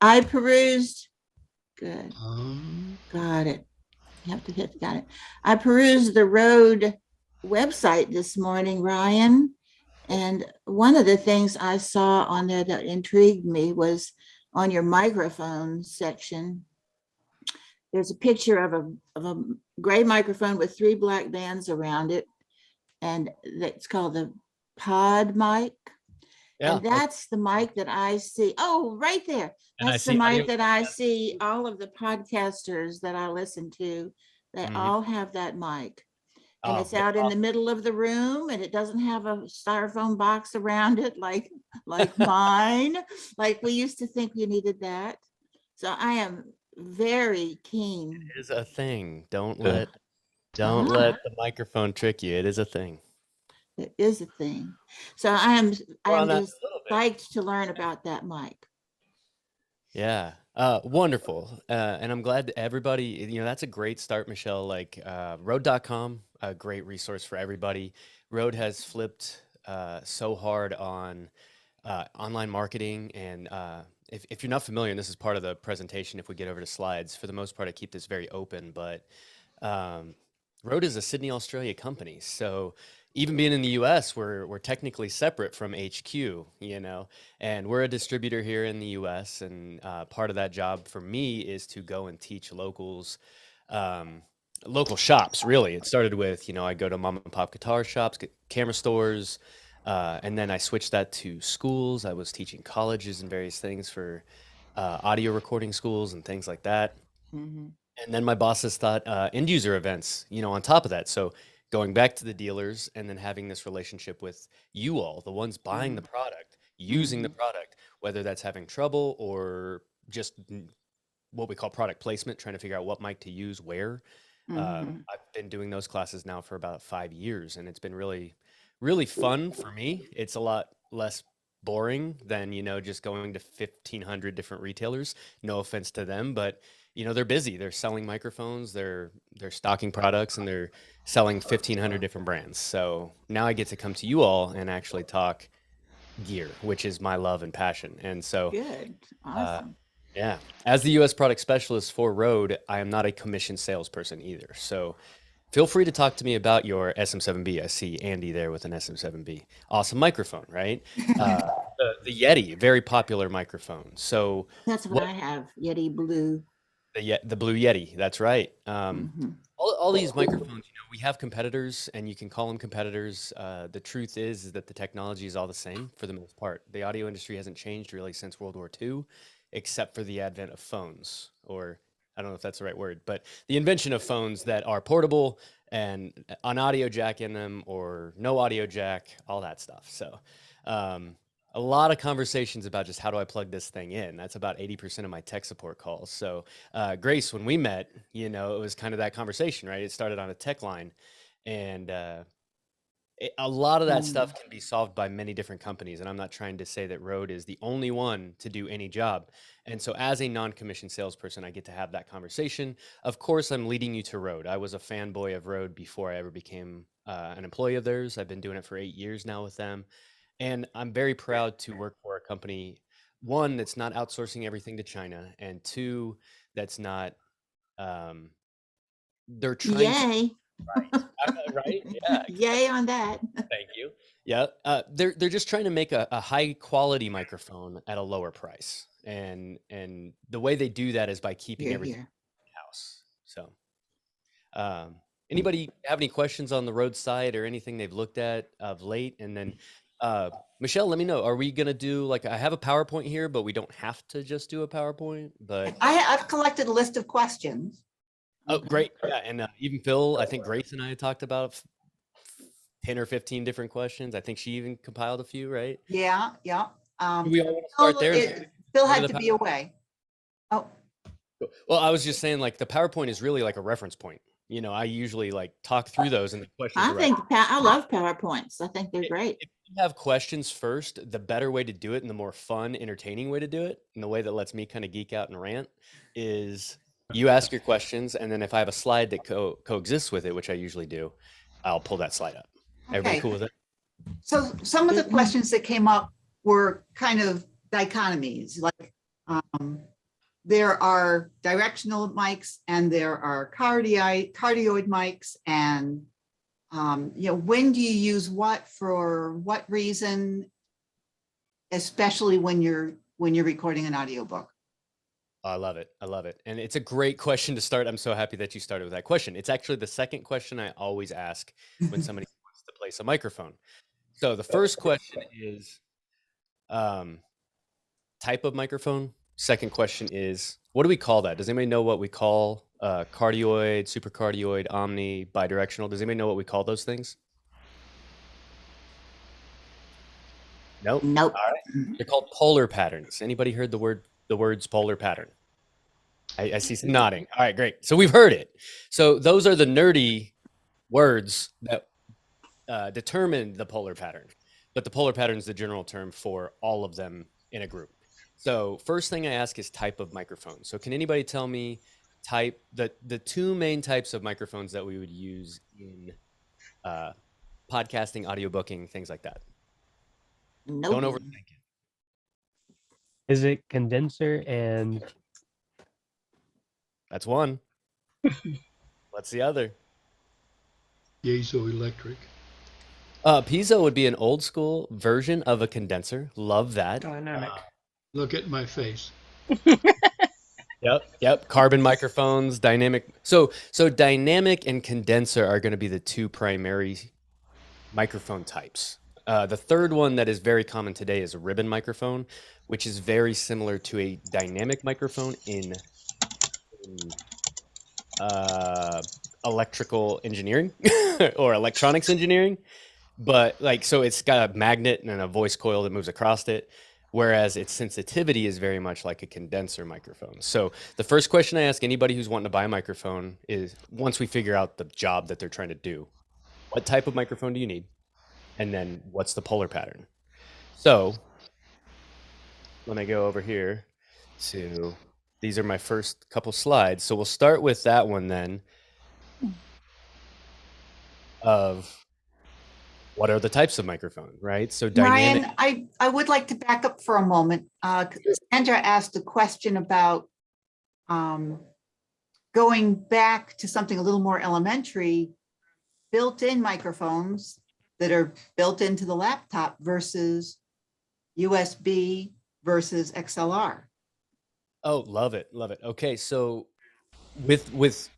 I perused. Good. Got it. You have to hit, got it. I perused the Rode website this morning, Ryan. And one of the things I saw on there that intrigued me was on your microphone section. There's a picture of a gray microphone with 3 black bands around it. And that's called the pod mic. Yeah. And that's the mic that I see. Oh, right there. That's the mic that I see all of the podcasters that I listen to. They all have that mic. And it's out in the middle of the room, and it doesn't have a styrofoam box around it like mine. Like we used to think you needed that. So I am very keen. It is a thing. Don't let the microphone trick you. It is a thing. It is a thing. So I am just psyched to learn about that mic. Yeah. Wonderful. And I'm glad that everybody, you know, that's a great start, Michelle. Like Rode.com, a great resource for everybody. Rode has flipped so hard on online marketing. And if you're not familiar, and this is part of the presentation, if we get over to slides, for the most part, I keep this very open, but Rode is a Sydney, Australia company. So even being in the US, we're technically separate from HQ, you know, and we're a distributor here in the US. And part of that job for me is to go and teach locals, local shops, really. It started with, you know, I go to mom and pop guitar shops, camera stores, and then I switched that to schools. I was teaching colleges and various things for audio recording schools and things like that. And then my bosses thought end user events, you know, on top of that. So going back to the dealers and then having this relationship with you all, the ones buying the product, using the product, whether that's having trouble or just what we call product placement, trying to figure out what mic to use where. I've been doing those classes now for about 5 years, and it's been really, really fun for me. It's a lot less boring than, you know, just going to 1,500 different retailers. No offense to them, but you know, they're busy. They're selling microphones, they're stocking products, and they're selling 1,500 different brands. So now I get to come to you all and actually talk gear, which is my love and passion. And so, good, awesome. Yeah, as the U.S. product specialist for Rode, I am not a commissioned salesperson either. So feel free to talk to me about your SM7B. I see Andy there with an SM7B. Awesome microphone, right? The Yeti, very popular microphone. So that's what I have, Yeti Blue. The Blue Yeti, that's right. All these microphones, you know, we have competitors, and you can call them competitors. The truth is that the technology is all the same for the most part. The audio industry hasn't changed really since World War II, except for the advent of phones, or I don't know if that's the right word, but the invention of phones that are portable and an audio jack in them or no audio jack, all that stuff. So a lot of conversations about just how do I plug this thing in. That's about 80% of my tech support calls. So Grace, when we met, you know, it was kind of that conversation, right? It started on a tech line, and a lot of that stuff can be solved by many different companies. And I'm not trying to say that Rode is the only one to do any job. And so as a non-commissioned salesperson, I get to have that conversation. Of course, I'm leading you to Rode. I was a fanboy of Rode before I ever became an employee of theirs. I've been doing it for 8 years now with them. And I'm very proud to work for a company, one, that's not outsourcing everything to China, and two, that's not, they're trying Yay. to, right? Yeah. Yay on that. Thank you. Yeah. They're just trying to make a high quality microphone at a lower price. And the way they do that is by keeping everything in-house. So, anybody have any questions on the Rode side or anything they've looked at of late? And then, Michelle, let me know. Are we going to do, like, I have a PowerPoint here, but we don't have to just do a PowerPoint, but I've collected a list of questions. oh, great. Yeah. And even Phil, I think Grace and I talked about 10 or 15 different questions. I think she even compiled a few, right? Yeah. We all want to start there. Phil had to be away. Oh. Well, I was just saying, like, the PowerPoint is really like a reference point. You know, I usually like talk through those and the questions. I love PowerPoints. I think they're great. If you have questions first, the better way to do it and the more fun, entertaining way to do it, and the way that lets me kind of geek out and rant, is you ask your questions, and then if I have a slide that coexists with it, which I usually do, I'll pull that slide up. Okay. Everybody cool with it? So some of the questions that came up were kind of dichotomies, like there are directional mics and there are cardioid mics, and when do you use what for what reason, especially when you're recording an audiobook? I love it. I love it. And it's a great question to start. I'm so happy that you started with that question. It's actually the second question I always ask when somebody wants to place a microphone. So the first question is type of microphone. Second question is, what do we call that? Does anybody know what we call cardioid, supercardioid, omni, bidirectional? Does anybody know what we call those things? Nope. Nope. All right. They're called polar patterns. Anybody heard the words polar pattern? I see some nodding. All right, great. So we've heard it. So those are the nerdy words that determine the polar pattern. But the polar pattern is the general term for all of them in a group. So first thing I ask is type of microphone. So can anybody tell me the two main types of microphones that we would use in podcasting, audiobooking, things like that? Nope. Don't overthink it. Is it condenser and That's one. What's the other? Piezoelectric. Piezo would be an old school version of a condenser. Love that. dynamic? Look at my face. Yep. Carbon microphones, dynamic. So dynamic and condenser are going to be the two primary microphone types. The third one that is very common today is a ribbon microphone, which is very similar to a dynamic microphone in electrical engineering or electronics engineering. But so it's got a magnet and a voice coil that moves across it, whereas its sensitivity is very much like a condenser microphone. So the first question I ask anybody who's wanting to buy a microphone is, once we figure out the job that they're trying to do, what type of microphone do you need? And then what's the polar pattern? So let me go over here to, these are my first couple slides. So we'll start with that one then, of what are the types of microphone, right? So dynamic. Ryan, I would like to back up for a moment. Sandra asked a question about going back to something a little more elementary, built-in microphones that are built into the laptop versus USB versus XLR. Oh, love it. Love it. Okay. So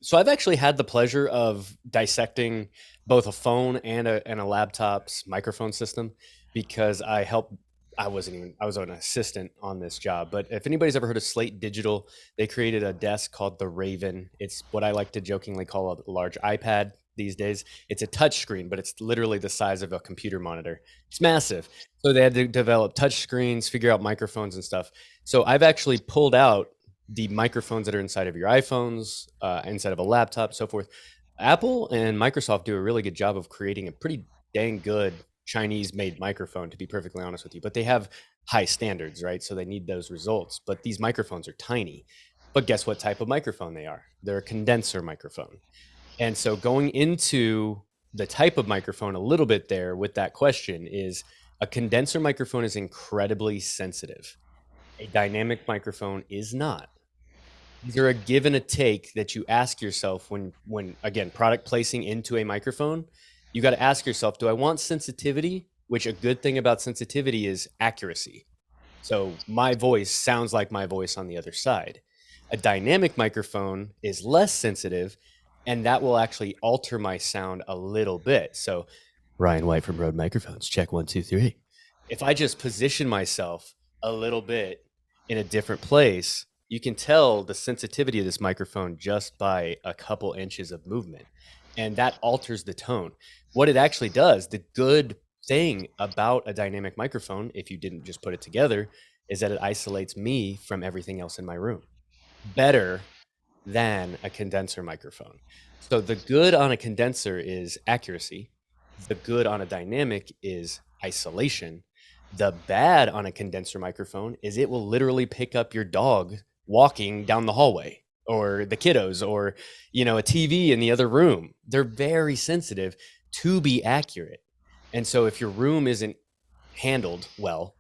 so I've actually had the pleasure of dissecting both a phone and a laptop's microphone system, because I was an assistant on this job. But if anybody's ever heard of Slate Digital, they created a desk called the Raven. It's what I like to jokingly call a large iPad these days. It's a touch screen, but it's literally the size of a computer monitor. It's massive. So they had to develop touch screens, figure out microphones and stuff. So I've actually pulled out the microphones that are inside of your iPhones, inside of a laptop, so forth. Apple and Microsoft do a really good job of creating a pretty dang good Chinese-made microphone, to be perfectly honest with you. But they have high standards, right? So they need those results. But these microphones are tiny. But guess what type of microphone they are? They're a condenser microphone. And so going into the type of microphone a little bit there with that question is, a condenser microphone is incredibly sensitive. A dynamic microphone is not. These are a give and a take that you ask yourself when again, product placing into a microphone. You got to ask yourself, do I want sensitivity? Which, a good thing about sensitivity is accuracy. So my voice sounds like my voice on the other side. A dynamic microphone is less sensitive, and that will actually alter my sound a little bit. So Ryan White from Rode Microphones, check 1, 2, 3. If I just position myself a little bit in a different place, you can tell the sensitivity of this microphone just by a couple inches of movement, and that alters the tone. What it actually does, the good thing about a dynamic microphone, if you didn't just put it together, is that it isolates me from everything else in my room better than a condenser microphone. So the good on a condenser is accuracy. The good on a dynamic is isolation. The bad on a condenser microphone is it will literally pick up your dog walking down the hallway, or the kiddos, or a TV in the other room. They're very sensitive to be accurate. And so if your room isn't handled well,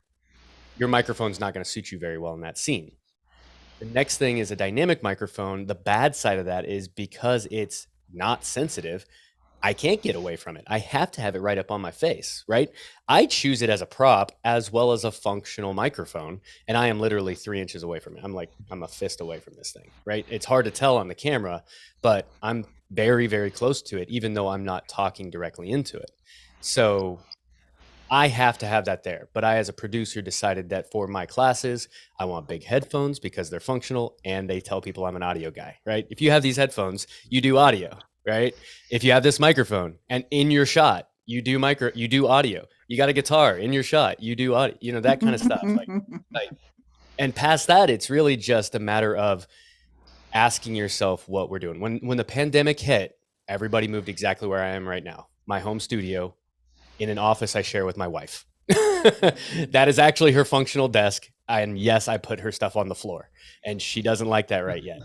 your microphone's not going to suit you very well in that scene. The next thing is a dynamic microphone. The bad side of that is because it's not sensitive, I can't get away from it. I have to have it right up on my face, right? I choose it as a prop as well as a functional microphone, and I am literally 3 inches away from it. I'm a fist away from this thing, right? It's hard to tell on the camera, but I'm very, very close to it, even though I'm not talking directly into it. So I have to have that there. But I, as a producer, decided that for my classes, I want big headphones because they're functional and they tell people I'm an audio guy, right? If you have these headphones, you do audio, right? If you have this microphone and in your shot, you do audio. You got a guitar in your shot, you do audio, you know, that kind of stuff. Like, and past that, it's really just a matter of asking yourself what we're doing. When the pandemic hit, everybody moved exactly where I am right now, my home studio in an office I share with my wife. That is actually her functional desk. And yes, I put her stuff on the floor, and she doesn't like that right yet,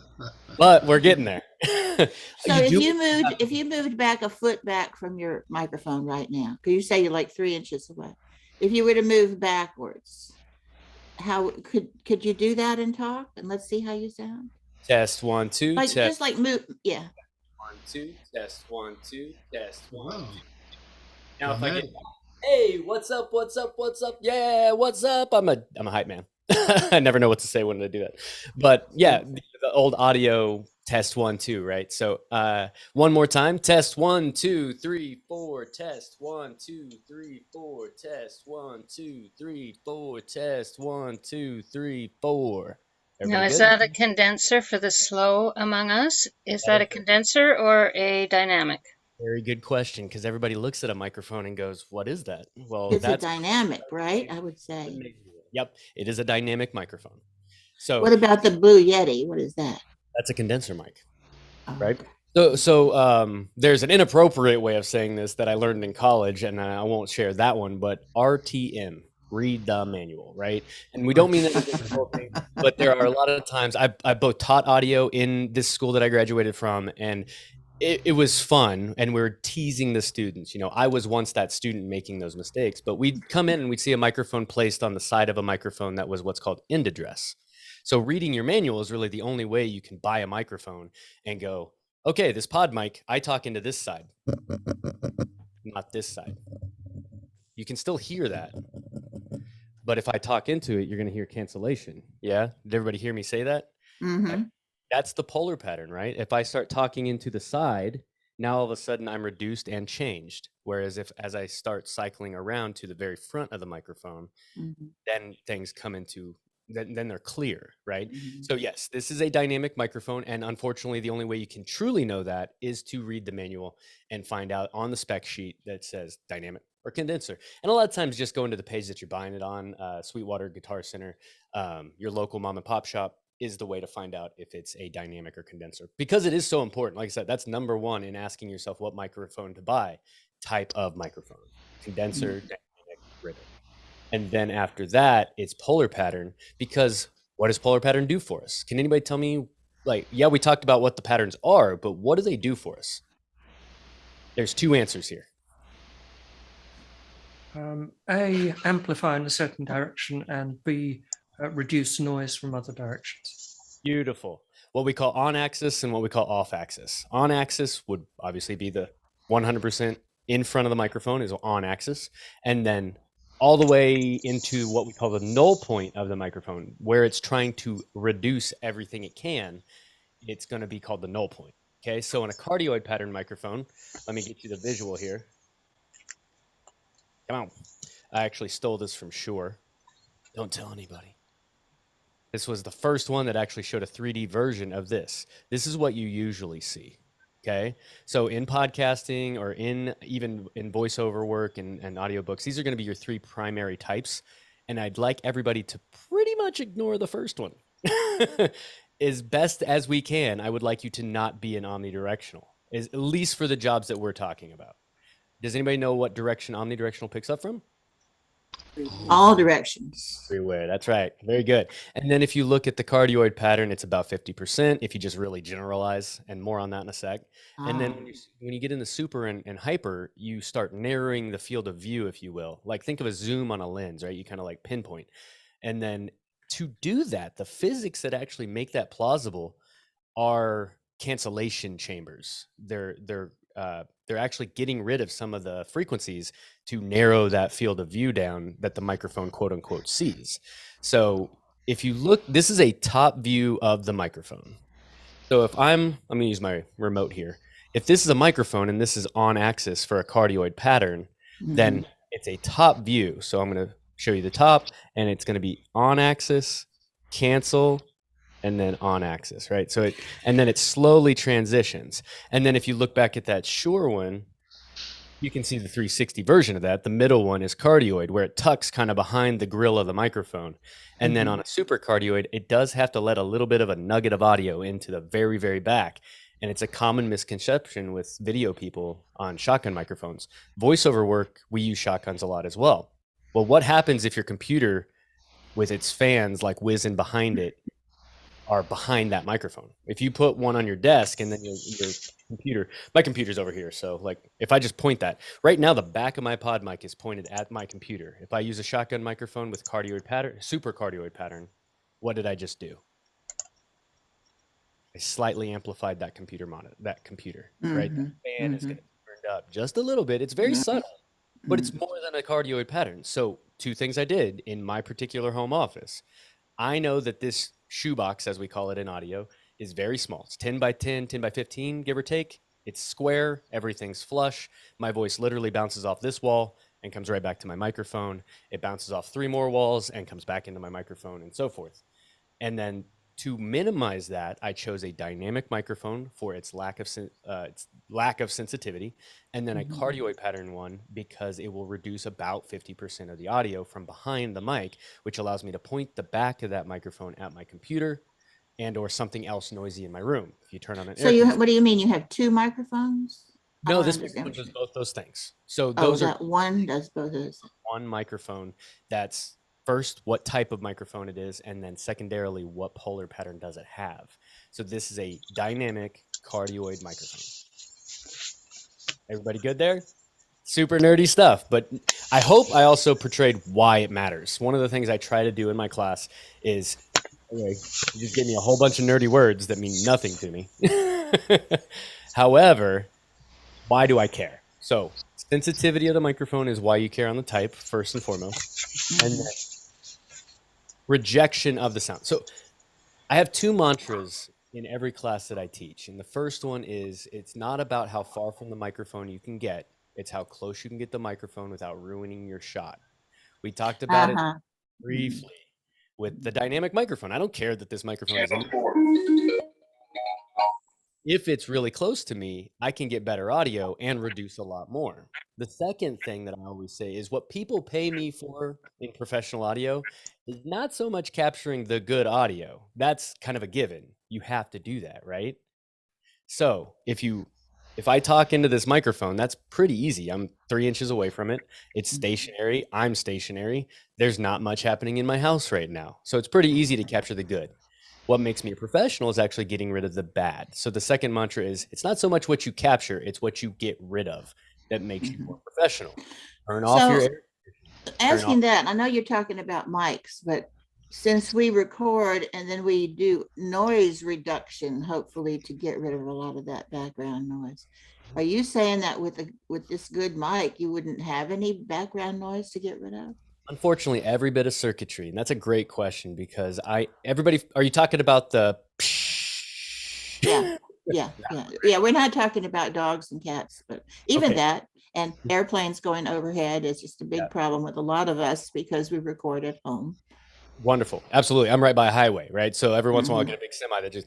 but we're getting there. So if you moved back a foot back from your microphone right now, because you say you're like 3 inches away, if you were to move backwards, how could you do that and talk? And let's see how you sound. Test 1 2 Like test just like move, yeah. 1 2 test 1 2 test 1 Wow. 2. Now if I get, Dramatic. hey, what's up? Yeah, what's up? I'm a hype man. I never know what to say when I do that. But yeah, the old audio test 1 2, right? So one more time. Test 1 2 3 4. Test 1 2 3 4. Test 1 2 3 4. Test 1 2 3 4. Now, Everybody is good? that a condenser for the slow among us? Is that a condenser or a dynamic? Very good question, because everybody looks at a microphone and goes, "What is that?" Well, It's a that's dynamic, right? I would say. Yep, it is a dynamic microphone. So What about the Blue Yeti? What is that? that's a condenser mic, Oh, right? okay. So there's an inappropriate way of saying this that I learned in college, and I won't share that one. But RTM, read the manual, right? And we don't mean that as a difficult thing, but there are a lot of times I both taught audio in this school that I graduated from, and it was fun, and we were teasing the students. You know, I was once that student making those mistakes, but we'd come in and we'd see a microphone placed on the side of a microphone that was what's called end address. So reading your manual is really the only way you can buy a microphone and go, okay, this pod mic, I talk into this side, not this side. You can still hear that. But if I talk into it, you're going to hear cancellation. Yeah? Did everybody hear me say that? Mm-hmm. That's the polar pattern, right? If I start talking into the side, now all of a sudden I'm reduced and changed. Whereas as I start cycling around to the very front of the microphone, Mm-hmm. then things come into, then they're clear, right? Mm-hmm. So yes, this is a dynamic microphone. And unfortunately, the only way you can truly know that is to read the manual and find out on the spec sheet that says dynamic or condenser. And a lot of times just go into the page that you're buying it on, Sweetwater Guitar Center, your local mom and pop shop is the way to find out if it's a dynamic or condenser, because it is so important. Like I said, that's number one in asking yourself what microphone to buy. Type of microphone, condenser, dynamic, ribbon. And then after that, it's polar pattern, because what does polar pattern do for us? Can anybody tell me, like, yeah, we talked about what the patterns are, but what do they do for us? There's two answers here. A, amplify in a certain direction, and B, reduce noise from other directions. Beautiful. What we call on axis and what we call off axis. On axis would obviously be the 100% in front of the microphone is on axis. And then all the way into what we call the null point of the microphone, where it's trying to reduce everything it can, it's going to be called the null point. Okay, so in a cardioid pattern microphone, let me get you the visual here. Come on. I actually stole this from Shure. Don't tell anybody. This was the first one that actually showed a 3D version of this. This is what you usually see. Okay. So in podcasting or even in voiceover work and audiobooks, these are going to be your three primary types. And I'd like everybody to pretty much ignore the first one. As best as we can, I would like you to not be an omnidirectional, at least for the jobs that we're talking about. Does anybody know what direction omnidirectional picks up from? All directions. Everywhere. That's right. Very good. And then if you look at the cardioid pattern, it's about 50% if you just really generalize, and more on that in a sec. And then when you get into super and hyper, you start narrowing the field of view, if you will. Like think of a zoom on a lens, right? You kind of like pinpoint. And then to do that, the physics that actually make that plausible are cancellation chambers. They're actually getting rid of some of the frequencies to narrow that field of view down that the microphone quote unquote sees. So if you look, this is a top view of the microphone. So if I'm going to use my remote here. If this is a microphone and this is on axis for a cardioid pattern, then it's a top view. So I'm going to show you the top, and it's going to be on axis, cancel, and then on axis, right? So and then it slowly transitions. And then if you look back at that Shure one, you can see the 360 version of that. The middle one is cardioid, where it tucks kind of behind the grill of the microphone. And then on a super cardioid, it does have to let a little bit of a nugget of audio into the very, very back. And it's a common misconception with video people on shotgun microphones. Voiceover work, we use shotguns a lot as well. Well, what happens if your computer with its fans like whizzing behind it are behind that microphone? If you put one on your desk and then your computer, my computer's over here. So like if I just point that right now, the back of my pod mic is pointed at my computer. If I use a shotgun microphone with cardioid pattern, super cardioid pattern, what did I just do? I slightly amplified that computer right? The fan is going to be turned up just a little bit. It's very subtle, but it's more than a cardioid pattern. So two things I did in my particular home office. I know that this shoebox, as we call it in audio, is very small. It's 10 by 10, 10 by 15, give or take. It's square. Everything's flush. My voice literally bounces off this wall and comes right back to my microphone. It bounces off 3 more walls and comes back into my microphone and so forth. And then to minimize that, I chose a dynamic microphone for its lack of sensitivity, and then a cardioid pattern one because it will reduce about 50% of the audio from behind the mic, which allows me to point the back of that microphone at my computer and or something else noisy in my room. If you turn on an So what do you mean? You have 2 microphones? No, this microphone does both those things. So those are one does both of those. one microphone that's first what type of microphone it is, and then secondarily what polar pattern does it have. So this is a dynamic cardioid microphone. Everybody good there? Super nerdy stuff, but I hope I also portrayed why it matters. One of the things I try to do in my class is, okay, you just gave me a whole bunch of nerdy words that mean nothing to me. However, why do I care? So sensitivity of the microphone is why you care on the type, first and foremost. And then rejection of the sound. So I have 2 mantras in every class that I teach. And the first one is, it's not about how far from the microphone you can get. It's how close you can get the microphone without ruining your shot. We talked about it briefly with the dynamic microphone. I don't care that this microphone is if it's really close to me, I can get better audio and reduce a lot more. The second thing that I always say is what people pay me for in professional audio is not so much capturing the good audio. That's kind of a given. You have to do that, right? So if I talk into this microphone, that's pretty easy. I'm 3 inches away from it. It's stationary. I'm stationary. There's not much happening in my house right now. So it's pretty easy to capture the good. What makes me a professional is actually getting rid of the bad. So the second mantra is, it's not so much what you capture, it's what you get rid of that makes you more professional. Turn off your air. Asking that, I know you're talking about mics, but since we record and then we do noise reduction, hopefully to get rid of a lot of that background noise, are you saying that with this good mic, you wouldn't have any background noise to get rid of? Unfortunately, every bit of circuitry, and that's a great question because are you talking about the? Yeah. We're not talking about dogs and cats, but even that, and airplanes going overhead is just a big problem with a lot of us because we record at home. Wonderful, absolutely. I'm right by a highway, right? So every once in a while, I get a big semi that just.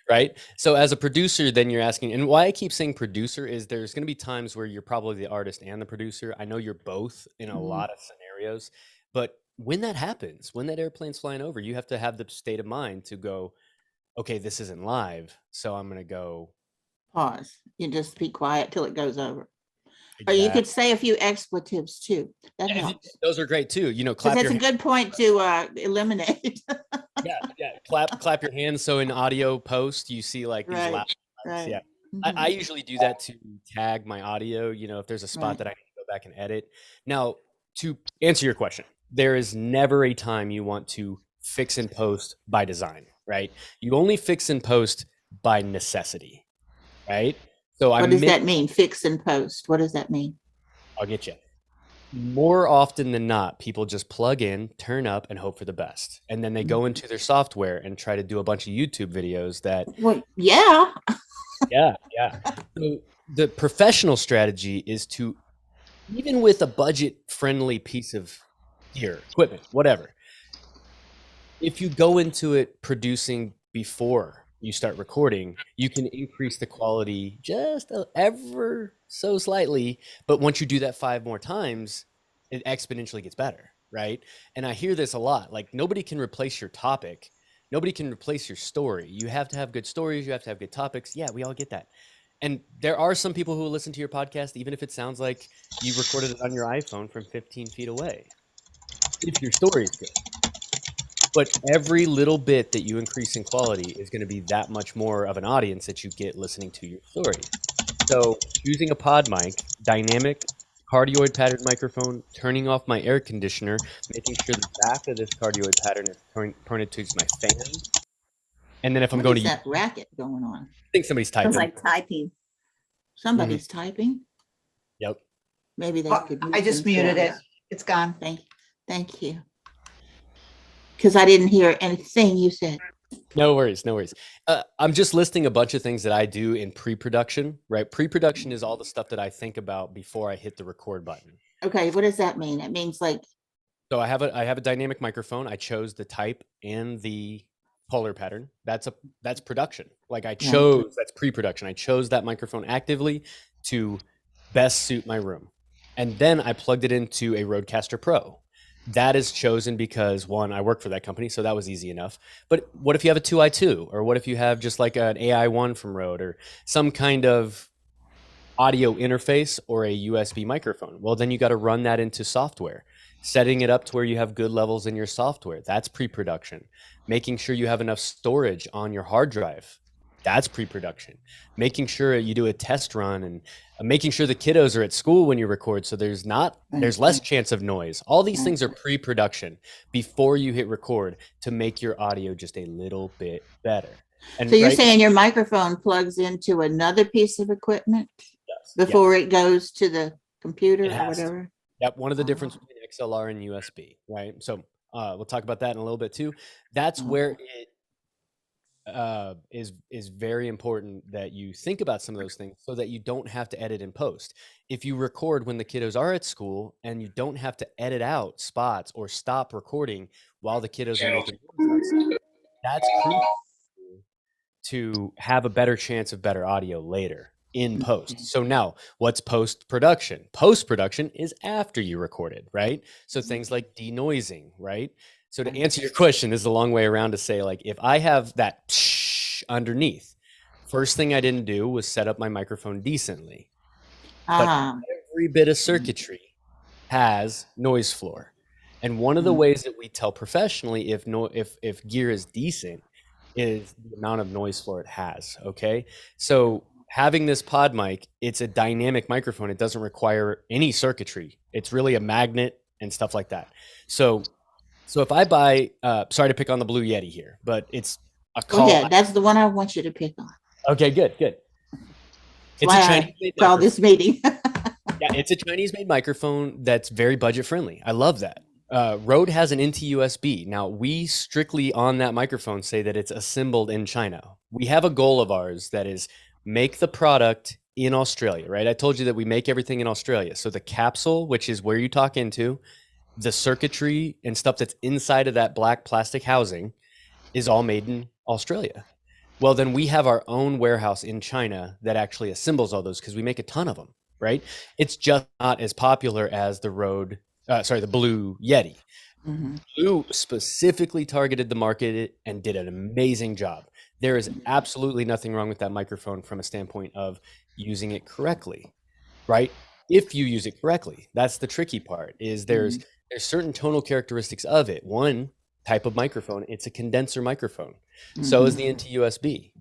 Right. So as a producer, then you're asking, and why I keep saying producer is there's going to be times where you're probably the artist and the producer. I know you're both in a lot of scenarios, but when that happens, when that airplane's flying over, you have to have the state of mind to go, okay, this isn't live. So I'm going to go pause. You just be quiet till it goes over. Exactly. Or you could say a few expletives too. That helps. Those are great too. You know, clap that's your a good point to eliminate. yeah. Clap your hands. So in audio post, you see like these loud claps. Yeah. I usually do that to tag my audio. You know, if there's a spot that I need to go back and edit. Now, to answer your question, there is never a time you want to fix and post by design, right? You only fix and post by necessity, right? So What does that mean? Fix and post. What does that mean? I'll get you. More often than not, people just plug in, turn up, and hope for the best. And then they go into their software and try to do a bunch of YouTube videos that, Well, yeah. yeah. So the professional strategy is to, even with a budget-friendly piece of gear, equipment, whatever, if you go into it producing before you start recording, you can increase the quality just ever so slightly. But once you do that 5 more times, it exponentially gets better, right? And I hear this a lot. Like, nobody can replace your topic. Nobody can replace your story. You have to have good stories. You have to have good topics. Yeah, we all get that. And there are some people who will listen to your podcast, even if it sounds like you recorded it on your iPhone from 15 feet away, if your story is good. But every little bit that you increase in quality is going to be that much more of an audience that you get listening to your story. So choosing a pod mic, dynamic cardioid pattern microphone, turning off my air conditioner, making sure the back of this cardioid pattern is pointed towards my fan. And then if I'm What going is to, that racket going on? I think somebody's Sounds typing. like typing. Somebody's typing. Yep. Maybe they Oh, could. I just muted it. It's gone. Thank you. Because I didn't hear anything you said. No worries. I'm just listing a bunch of things that I do in pre-production, right? Pre-production is all the stuff that I think about before I hit the record button. Okay, what does that mean? It means like, So I have a dynamic microphone. I chose the type and the polar pattern. That's production. Like I chose, that's pre-production. I chose that microphone actively to best suit my room. And then I plugged it into a Rodecaster Pro. That is chosen because, one, I work for that company, so that was easy enough. But what if you have a 2i2? Or what if you have just like an AI1 from Rode, or some kind of audio interface or a USB microphone? Well, then you got to run that into software. Setting it up to where you have good levels in your software, that's pre-production. Making sure you have enough storage on your hard drive, that's pre-production. Making sure you do a test run and making sure the kiddos are at school when you record, so there's less chance of noise. All these things are pre-production before you hit record to make your audio just a little bit better. And so you're saying your microphone plugs into another piece of equipment before it goes to the computer or whatever? Yep, one of the difference between XLR and USB, right? So we'll talk about that in a little bit too. That's where it is very important that you think about some of those things so that you don't have to edit in post. If you record when the kiddos are at school and you don't have to edit out spots or stop recording while the kiddos are making noise, that's crucial to have a better chance of better audio later in post. So now, what's post-production? Post-production is after you recorded, right? So things like denoising, right? So to answer your question, this is a long way around to say, like, if I have that psh underneath, first thing I didn't do was set up my microphone decently. But every bit of circuitry has noise floor. And one of the ways that we tell professionally if gear is decent is the amount of noise floor it has, okay? So having this pod mic, it's a dynamic microphone. It doesn't require any circuitry. It's really a magnet and stuff like that. So if I buy, sorry to pick on the Blue Yeti here, but it's a call. Yeah, that's the one I want you to pick on. Okay, good. It's a Chinese-made call this meeting. Yeah, it's a Chinese-made microphone that's very budget-friendly. I love that. Rode has an NT-USB. Now, we strictly on that microphone say that it's assembled in China. We have a goal of ours that is make the product in Australia, right? I told you that we make everything in Australia. So the capsule, which is where you talk into, the circuitry and stuff that's inside of that black plastic housing is all made in Australia. Well, then we have our own warehouse in China that actually assembles all those because we make a ton of them, right? It's just not as popular as the Blue Yeti. Blue specifically targeted the market and did an amazing job. There is absolutely nothing wrong with that microphone from a standpoint of using it correctly, right? If you use it correctly, that's the tricky part. Is there's certain tonal characteristics of it. One type of microphone, it's a condenser microphone. So is the NT-USB.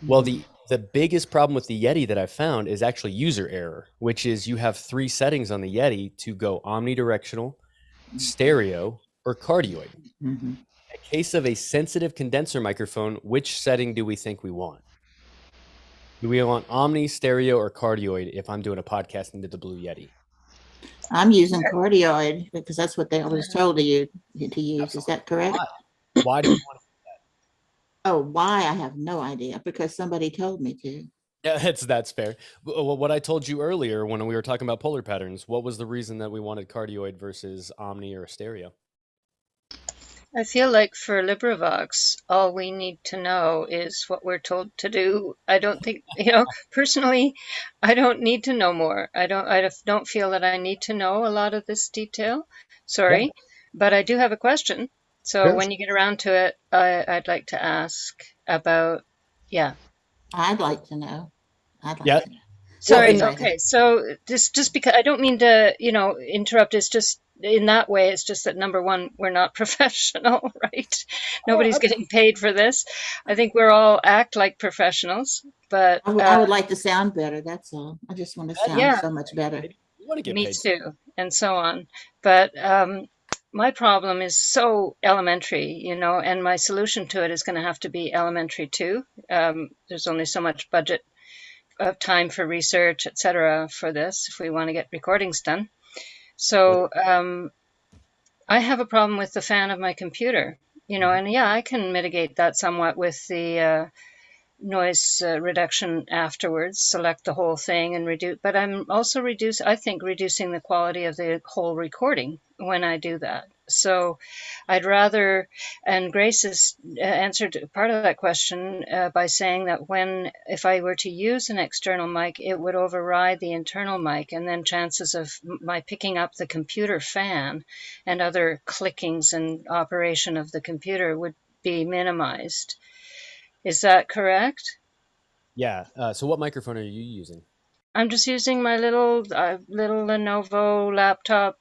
Well, the biggest problem with the Yeti that I've found is actually user error, which is you have 3 settings on the Yeti to go omnidirectional, stereo, or cardioid? Mhm. In case of a sensitive condenser microphone, which setting do we think we want? Do we want omni, stereo, or cardioid if I'm doing a podcast into the Blue Yeti? I'm using cardioid because that's what they always told you to use. Is that correct? Why? Why do we want to? Oh, why? I have no idea because somebody told me to. Yeah, that's fair. What I told you earlier when we were talking about polar patterns, what was the reason that we wanted cardioid versus omni or stereo? I feel like for LibriVox, all we need to know is what we're told to do. I don't think, personally, I don't need to know more. I don't feel that I need to know a lot of this detail. Sorry, but I do have a question. So Sure. when you get around to it, I'd like to ask about, yeah. I'd like to know. I'd like Yeah. to know. Sorry. and- Okay. So just because I don't mean to, interrupt. It's just in that way. It's just that number one, we're not professional, right? Nobody's getting paid for this. I think we're all act like professionals, but I would like to sound better. That's all. I just want to sound yeah. so much better. You want to get me paid. too, and so on. But my problem is so elementary, and my solution to it is going to have to be elementary too. There's only so much budget of time for research, etc., for this if we want to get recordings done. So I have a problem with the fan of my computer, and yeah, I can mitigate that somewhat with the noise reduction afterwards, select the whole thing and reduce, but I'm also reducing the quality of the whole recording when I do that. So I'd rather, and Grace has answered part of that question by saying that if I were to use an external mic, it would override the internal mic, and then chances of my picking up the computer fan and other clickings and operation of the computer would be minimized. Is that correct? Yeah. So what microphone are you using? I'm just using my little Lenovo laptop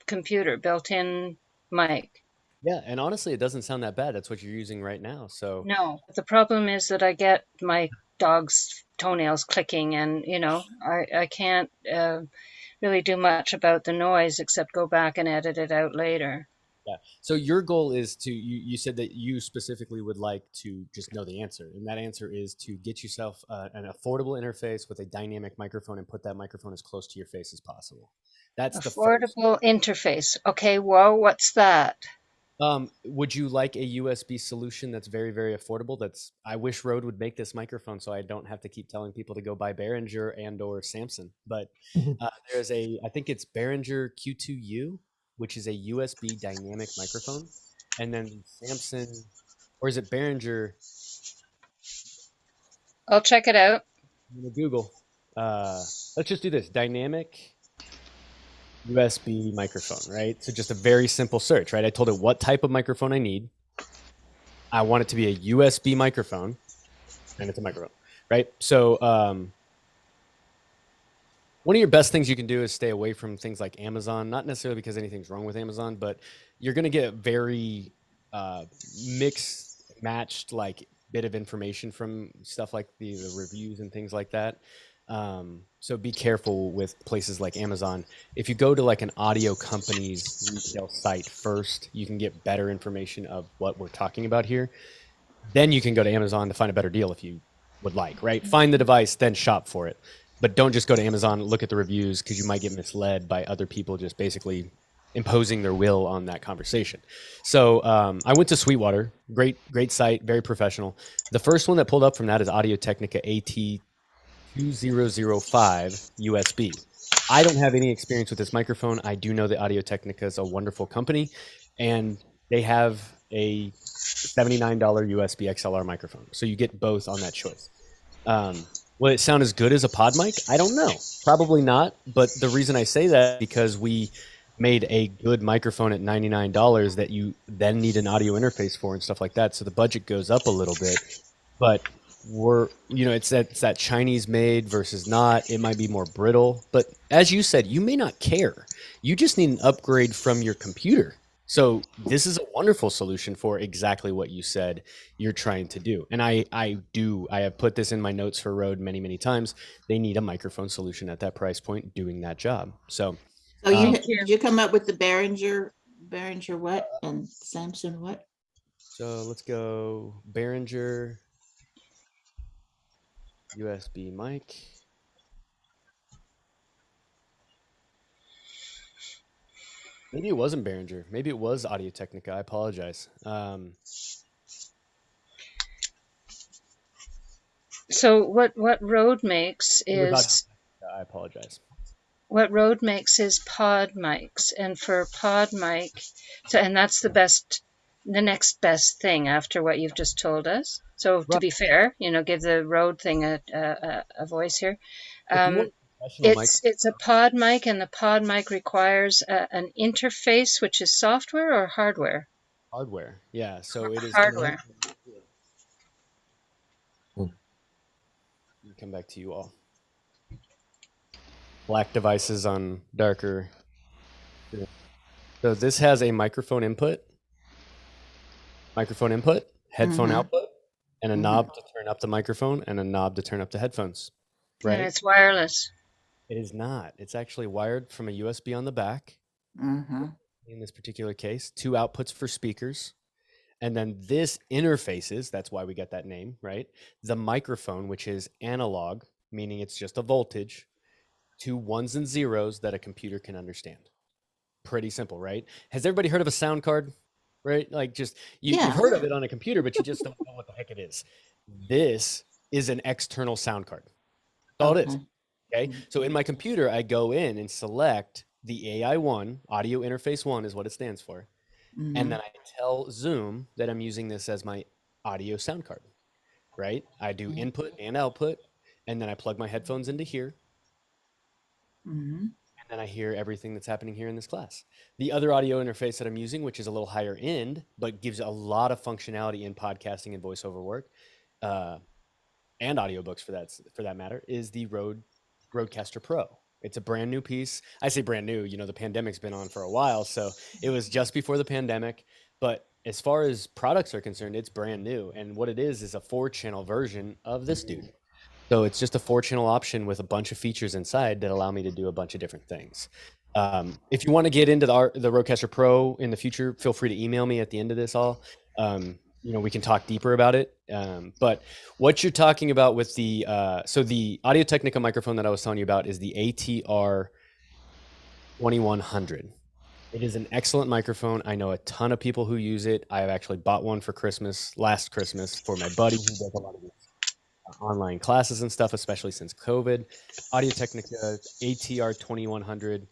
computer, built-in mic. Yeah, and honestly, it doesn't sound that bad. That's what you're using right now. So No, the problem is that I get my dog's toenails clicking, and I can't really do much about the noise except go back and edit it out later. yeah. So your goal is to you said that you specifically would like to just know the answer, and that answer is to get yourself an affordable interface with a dynamic microphone and put that microphone as close to your face as possible. That's the first. Affordable interface. Okay, whoa, what's that? Would you like a USB solution that's very, very affordable? I wish Rode would make this microphone so I don't have to keep telling people to go buy Behringer and or Samson. But there's I think it's Behringer Q2U, which is a USB dynamic microphone, and then Samson, or is it Behringer? I'll check it out. I'm gonna Google. Let's just do this dynamic USB microphone, right? So just a very simple search, right? I told it what type of microphone I need. I want it to be a USB microphone, and it's a microphone, right? So one of your best things you can do is stay away from things like Amazon, not necessarily because anything's wrong with Amazon, but you're going to get very mixed, matched like bit of information from stuff like the reviews and things like that. So be careful with places like Amazon. If you go to like an audio company's retail site first, you can get better information of what we're talking about here. Then you can go to Amazon to find a better deal if you would like, right? Find the device, then shop for it. But don't just go to Amazon, look at the reviews, because you might get misled by other people just basically imposing their will on that conversation. So I went to Sweetwater, great site, very professional. The first one that pulled up from that is Audio Technica AT2005 USB. I don't have any experience with this microphone. I do know that Audio Technica is a wonderful company, and they have a $79 USB XLR microphone. So you get both on that choice. Will it sound as good as a pod mic? I don't know. Probably not. But the reason I say that is because we made a good microphone at $99 that you then need an audio interface for and stuff like that. So the budget goes up a little bit. But it's that Chinese made versus not. It might be more brittle. But as you said, you may not care. You just need an upgrade from your computer. So this is a wonderful solution for exactly what you said you're trying to do. And I have put this in my notes for Rode many, many times. They need a microphone solution at that price point doing that job. So did you come up with the Behringer Behringer what and Samson what? So let's go Behringer USB mic. Maybe it wasn't Behringer. Maybe it was Audio Technica. I apologize. So what Rode makes It was Audio is Technica. I apologize. what Rode makes is pod mics, and for pod mic, so and that's the best, the next best thing after what you've just told us. So to Right. be fair, give the Rode thing a voice here. If you want professional mic, It's a pod mic, and the pod mic requires an interface, which is software or hardware. hardware. Yeah. So it is Hardware. Come back to you all. Black devices on darker. So this has a microphone input, headphone output, and a knob to turn up the microphone and a knob to turn up the headphones. Right? And it's wireless. It is not. It's actually wired from a USB on the back. In this particular case, 2 outputs for speakers. And then this interfaces, that's why we get that name, right? The microphone, which is analog, meaning it's just a voltage, to ones and zeros that a computer can understand. Pretty simple, right? Has everybody heard of a sound card? Right? Like just, you've heard of it on a computer, but you just don't know what the heck it is. This is an external sound card. That's all it is. Okay. So in my computer, I go in and select the AI1, audio interface 1 is what it stands for. And then I tell Zoom that I'm using this as my audio sound card, right? I do input and output, and then I plug my headphones into here. And then I hear everything that's happening here in this class. The other audio interface that I'm using, which is a little higher end, but gives a lot of functionality in podcasting and voiceover work, and audiobooks for that matter, is the Rodecaster Pro. It's a brand new piece. I say brand new, the pandemic's been on for a while, so it was just before the pandemic. But as far as products are concerned, it's brand new. And what it is a 4-channel version of this dude. So it's just a 4-channel option with a bunch of features inside that allow me to do a bunch of different things. If you want to get into the Rodecaster Pro in the future, feel free to email me at the end of this all. We can talk deeper about it. But what you're talking about with the Audio Technica microphone that I was telling you about is the ATR 2100. It is an excellent microphone. I know a ton of people who use it. I have actually bought one for last Christmas for my buddy who does a lot of online classes and stuff, especially since COVID. Audio Technica ATR 2100.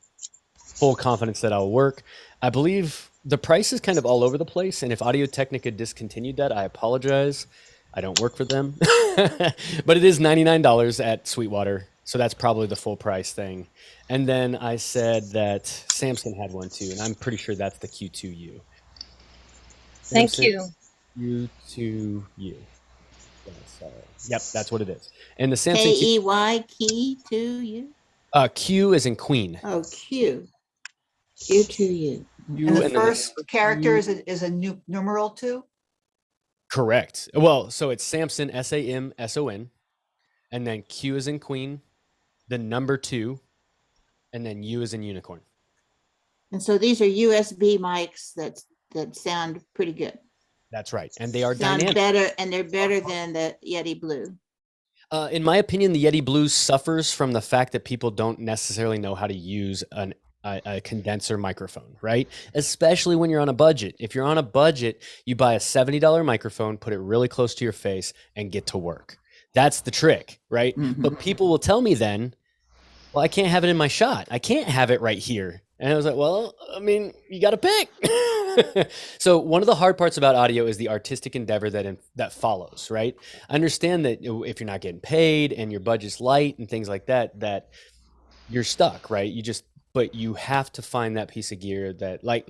Full confidence that I'll work. I believe the price is kind of all over the place, and if Audio Technica discontinued that, I apologize. I don't work for them. But it is $99 at Sweetwater, so that's probably the full price thing. And then I said that Samson had one too, and I'm pretty sure that's the Q2U. Thank you. Q2U. Yep, that's what it is. And the Samson KEY, key to you? Q is in Queen. Oh, Q. Q2U. And the first character is a numeral 2? Correct. Well, so it's Samson, SAMSON, and then Q is in Queen, the number 2, and then U is in Unicorn. And so these are USB mics that sound pretty good. That's right. And they are Sound dynamic. better, and they're better than the Yeti Blue. In my opinion, the Yeti Blue suffers from the fact that people don't necessarily know how to use a condenser microphone, right? Especially when you're on a budget. If you're on a budget, you buy a $70 microphone, put it really close to your face, and get to work. That's the trick, right? But people will tell me then, well, I can't have it in my shot. I can't have it right here. And I was like, well, I mean, you got to pick. So one of the hard parts about audio is the artistic endeavor that follows, right? I understand that if you're not getting paid and your budget's light and things like that, that you're stuck, right? But you have to find that piece of gear that like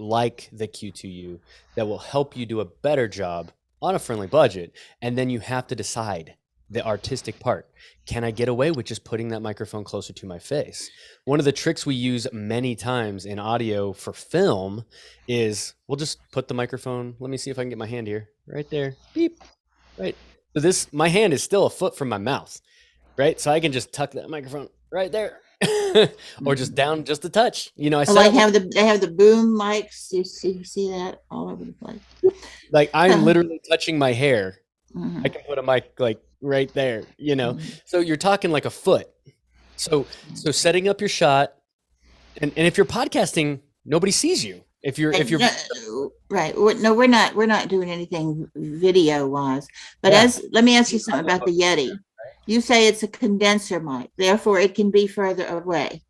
the Q2U that will help you do a better job on a friendly budget. And then you have to decide the artistic part. Can I get away with just putting that microphone closer to my face? One of the tricks we use many times in audio for film is we'll just put the microphone. Let me see if I can get my hand here, right there. Beep. Right. So my hand is still a foot from my mouth, right? So I can just tuck that microphone right there. or just down just a touch. You know, I Like set up they have the boom mics. You see that all over the place. like I'm Uh, literally touching my hair. I mhm, can put a mic like right there, you know. mhm. So you're talking like a foot. So setting up your shot, and if you're podcasting, nobody sees you. If you're Right. No, we're not. We're not doing anything video wise. But yeah, let me ask you something about the Yeti. You say it's a condenser mic, therefore it can be further away.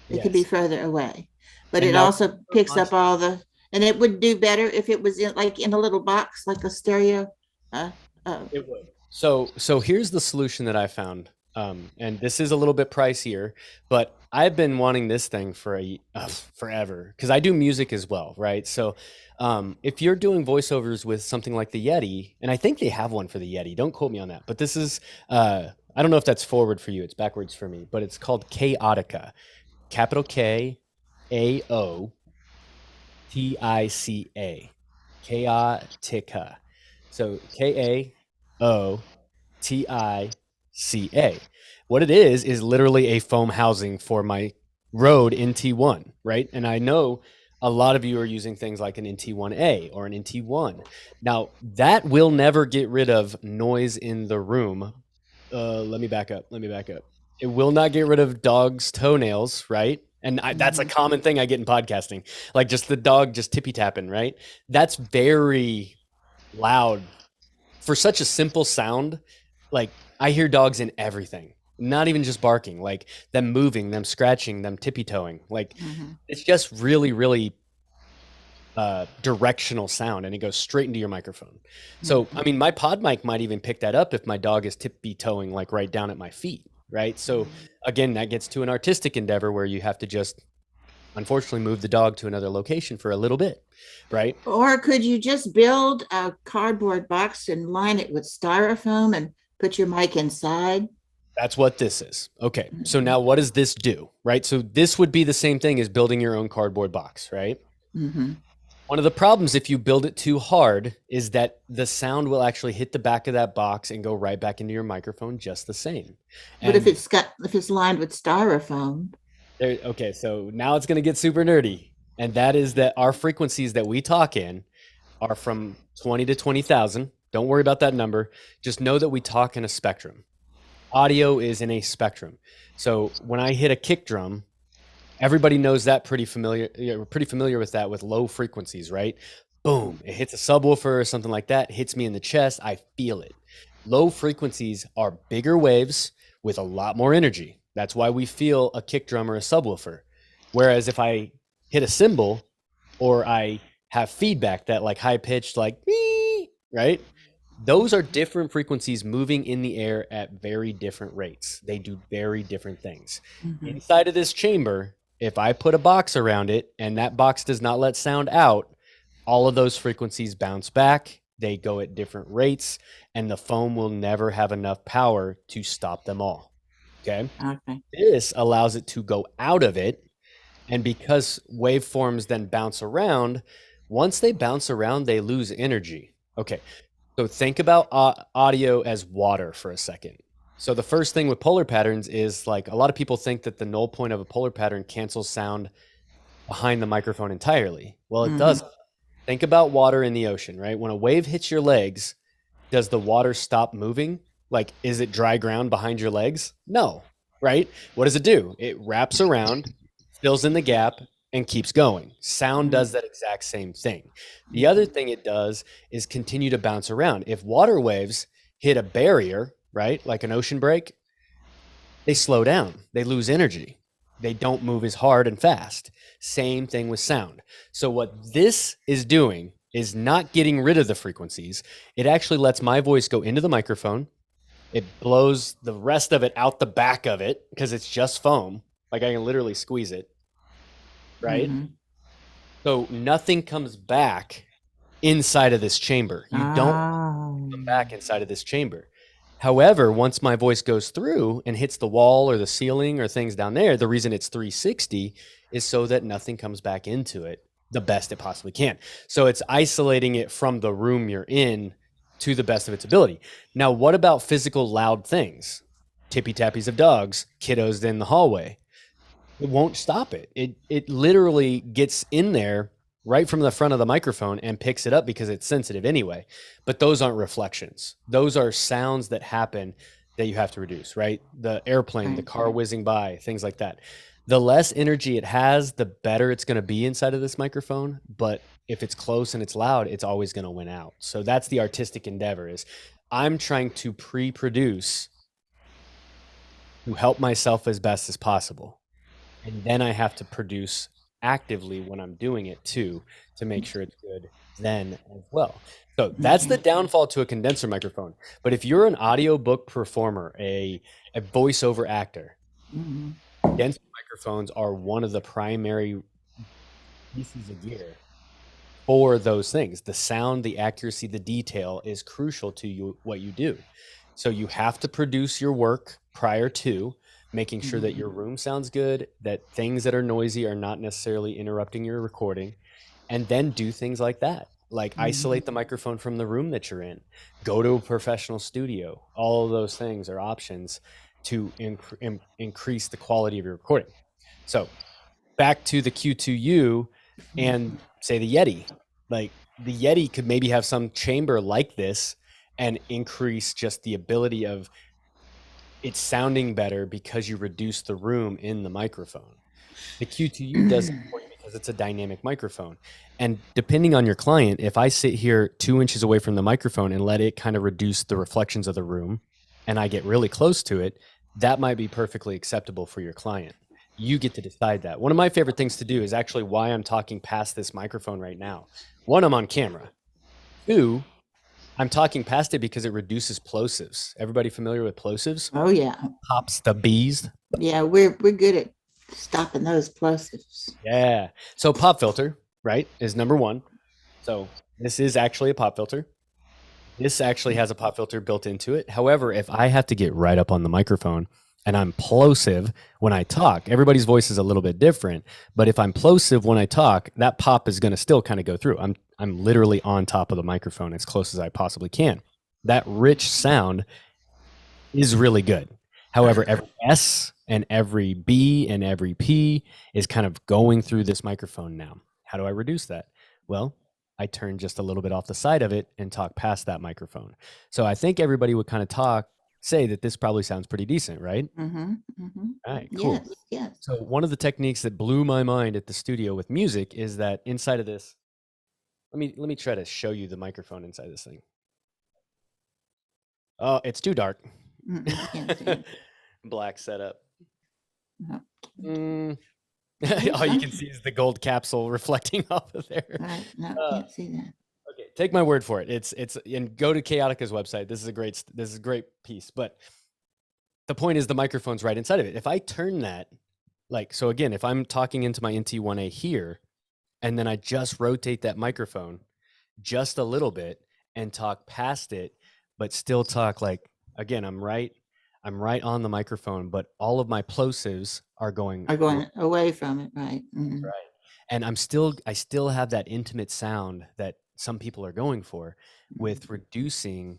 It could be yes. further away, but And it now also picks up all the. And it would do better if it was in a little box, like a stereo. Uh, it would. So here's the solution that I found. And this is a little bit pricier, but I've been wanting this thing for forever because I do music as well, right? So if you're doing voiceovers with something like the Yeti, and I think they have one for the Yeti, don't quote me on that, but this is I don't know if that's forward for you, it's backwards for me, but it's called Chaotica, capital K-A-O-T-I-C-A, Chaotica. So K-A-O-T-I-C-A. What it is literally a foam housing for my Rode NT1, right? And I know a lot of you are using things like an NT1A or an NT1. Now, that will never get rid of noise in the room. Let me back up. It will not get rid of dogs' toenails, right? And that's a common thing I get in podcasting, like just the dog just tippy tapping, right? That's very loud for such a simple sound. Like I hear dogs in everything, not even just barking, like them moving, them scratching, them tippy toeing. Like it's just really, really directional sound, and it goes straight into your microphone. So, I mean, my pod mic might even pick that up if my dog is tippy toeing like right down at my feet, right? So again, that gets to an artistic endeavor where you have to just unfortunately move the dog to another location for a little bit, right? or could you just build a cardboard box and line it with styrofoam and put your mic inside? That's what this is. Okay. So now what does this do, right? So this would be the same thing as building your own cardboard box, right? Mm-hmm. One of the problems if you build it too hard is that the sound will actually hit the back of that box and go right back into your microphone just the same. But And if it's lined with styrofoam, okay, so now it's going to get super nerdy. And that is that our frequencies that we talk in are from 20 to 20,000. Don't worry about that number. Just know that we talk in a spectrum. Audio is in a spectrum. So when I hit a kick drum, everybody knows that pretty familiar. You're pretty familiar with that with low frequencies, right? Boom, it hits a subwoofer or something like that, hits me in the chest. I feel it. Low frequencies are bigger waves with a lot more energy. That's why we feel a kick drum or a subwoofer. Whereas if I hit a cymbal or I have feedback, that like high pitched, like me, right? Those are different frequencies moving in the air at very different rates. They do very different things. Inside of this chamber, if I put a box around it and that box does not let sound out, all of those frequencies bounce back. They go at different rates, and the foam will never have enough power to stop them all. Okay. okay. This allows it to go out of it. And because waveforms then bounce around, once they bounce around, they lose energy. Okay. So think about audio as water for a second. So the first thing with polar patterns is like a lot of people think that the null point of a polar pattern cancels sound behind the microphone entirely. Well, it doesn't. Think about water in the ocean, right? When a wave hits your legs, does the water stop moving? Like, is it dry ground behind your legs? No, right? What does it do? It wraps around, fills in the gap, and keeps going. Sound does that exact same thing. The other thing it does is continue to bounce around. If water waves hit a barrier, right, like an ocean break, they slow down, they lose energy, they don't move as hard and fast. Same thing with sound. So what this is doing is not getting rid of the frequencies. It actually lets my voice go into the microphone. It blows the rest of it out the back of it because it's just foam. Like I can literally squeeze it, right? So nothing comes back inside of this chamber. You don't come back inside of this chamber. However, once my voice goes through and hits the wall or the ceiling or things down there, the reason it's 360 is so that nothing comes back into it the best it possibly can. So it's isolating it from the room you're in to the best of its ability. Now, what about physical loud things? Tippy tappies of dogs, kiddos in the hallway. it won't stop it. It literally gets in there right from the front of the microphone and picks it up because it's sensitive anyway. But those aren't reflections. Those are sounds that happen that you have to reduce, right? The airplane, the Right. car whizzing by, things like that. The less energy it has, the better it's going to be inside of this microphone. But if it's close and it's loud, it's always going to win out. So that's the artistic endeavor is I'm trying to pre-produce to help myself as best as possible. And then I have to produce actively when I'm doing it too, to make sure it's good then as well. So that's the downfall to a condenser microphone. But if you're an audiobook performer, a voiceover actor, Mhm. condenser microphones are one of the primary pieces of gear for those things. The sound, the accuracy, the detail is crucial to you, what you do. So you have to produce your work prior to making sure that your room sounds good, that things that are noisy are not necessarily interrupting your recording, and then do things like that. Like isolate the microphone from the room that you're in, go to a professional studio. All of those things are options to increase the quality of your recording. So back to the Q2U and say the Yeti. Like the Yeti could maybe have some chamber like this and increase just the ability of it sounding better because you reduce the room in the microphone. The Q2U does it for you because it's a dynamic microphone. And depending on your client, if I sit here 2 inches away from the microphone and let it kind of reduce the reflections of the room and I get really close to it, that might be perfectly acceptable for your client. You get to decide that. One of my favorite things to do is actually why I'm talking past this microphone right now. One, I'm on camera. Two, I'm talking past it because it reduces plosives. Everybody familiar with plosives? Oh yeah, Pops the bees. yeah. We're good at stopping those plosives. Yeah. So pop filter, right, is number one. So this is actually a pop filter. This actually has a pop filter built into it. However, if I have to get right up on the microphone and I'm plosive when I talk, everybody's voice is a little bit different. But if I'm plosive when I talk, that pop is going to still kind of go through. I'm literally on top of the microphone as close as I possibly can. That rich sound is really good. However, every S and every B and every P is kind of going through this microphone now. How do I reduce that? Well, I turn just a little bit off the side of it and talk past that microphone. So I think everybody would kind of say that this probably sounds pretty decent, right? Mm-hmm, mm-hmm. All right, cool. Yes, yes. So one of the techniques that blew my mind at the studio with music is that inside of this, let me try to show you the microphone inside this thing. Oh, it's too dark. Can't see it. Black setup. No. All you can see is the gold capsule reflecting off of there. Right, no, can't see that. Okay, take my word for it. It's and go to Chaotica's website. This is a great piece. But the point is the microphone's right inside of it. If I turn that, like, so again, if I'm talking into my NT1A here, and then I just rotate that microphone just a little bit and talk past it, but still talk like, again, I'm right on the microphone, but all of my plosives are going Away from it, right? Mhm. right. And I still have that intimate sound that some people are going for with reducing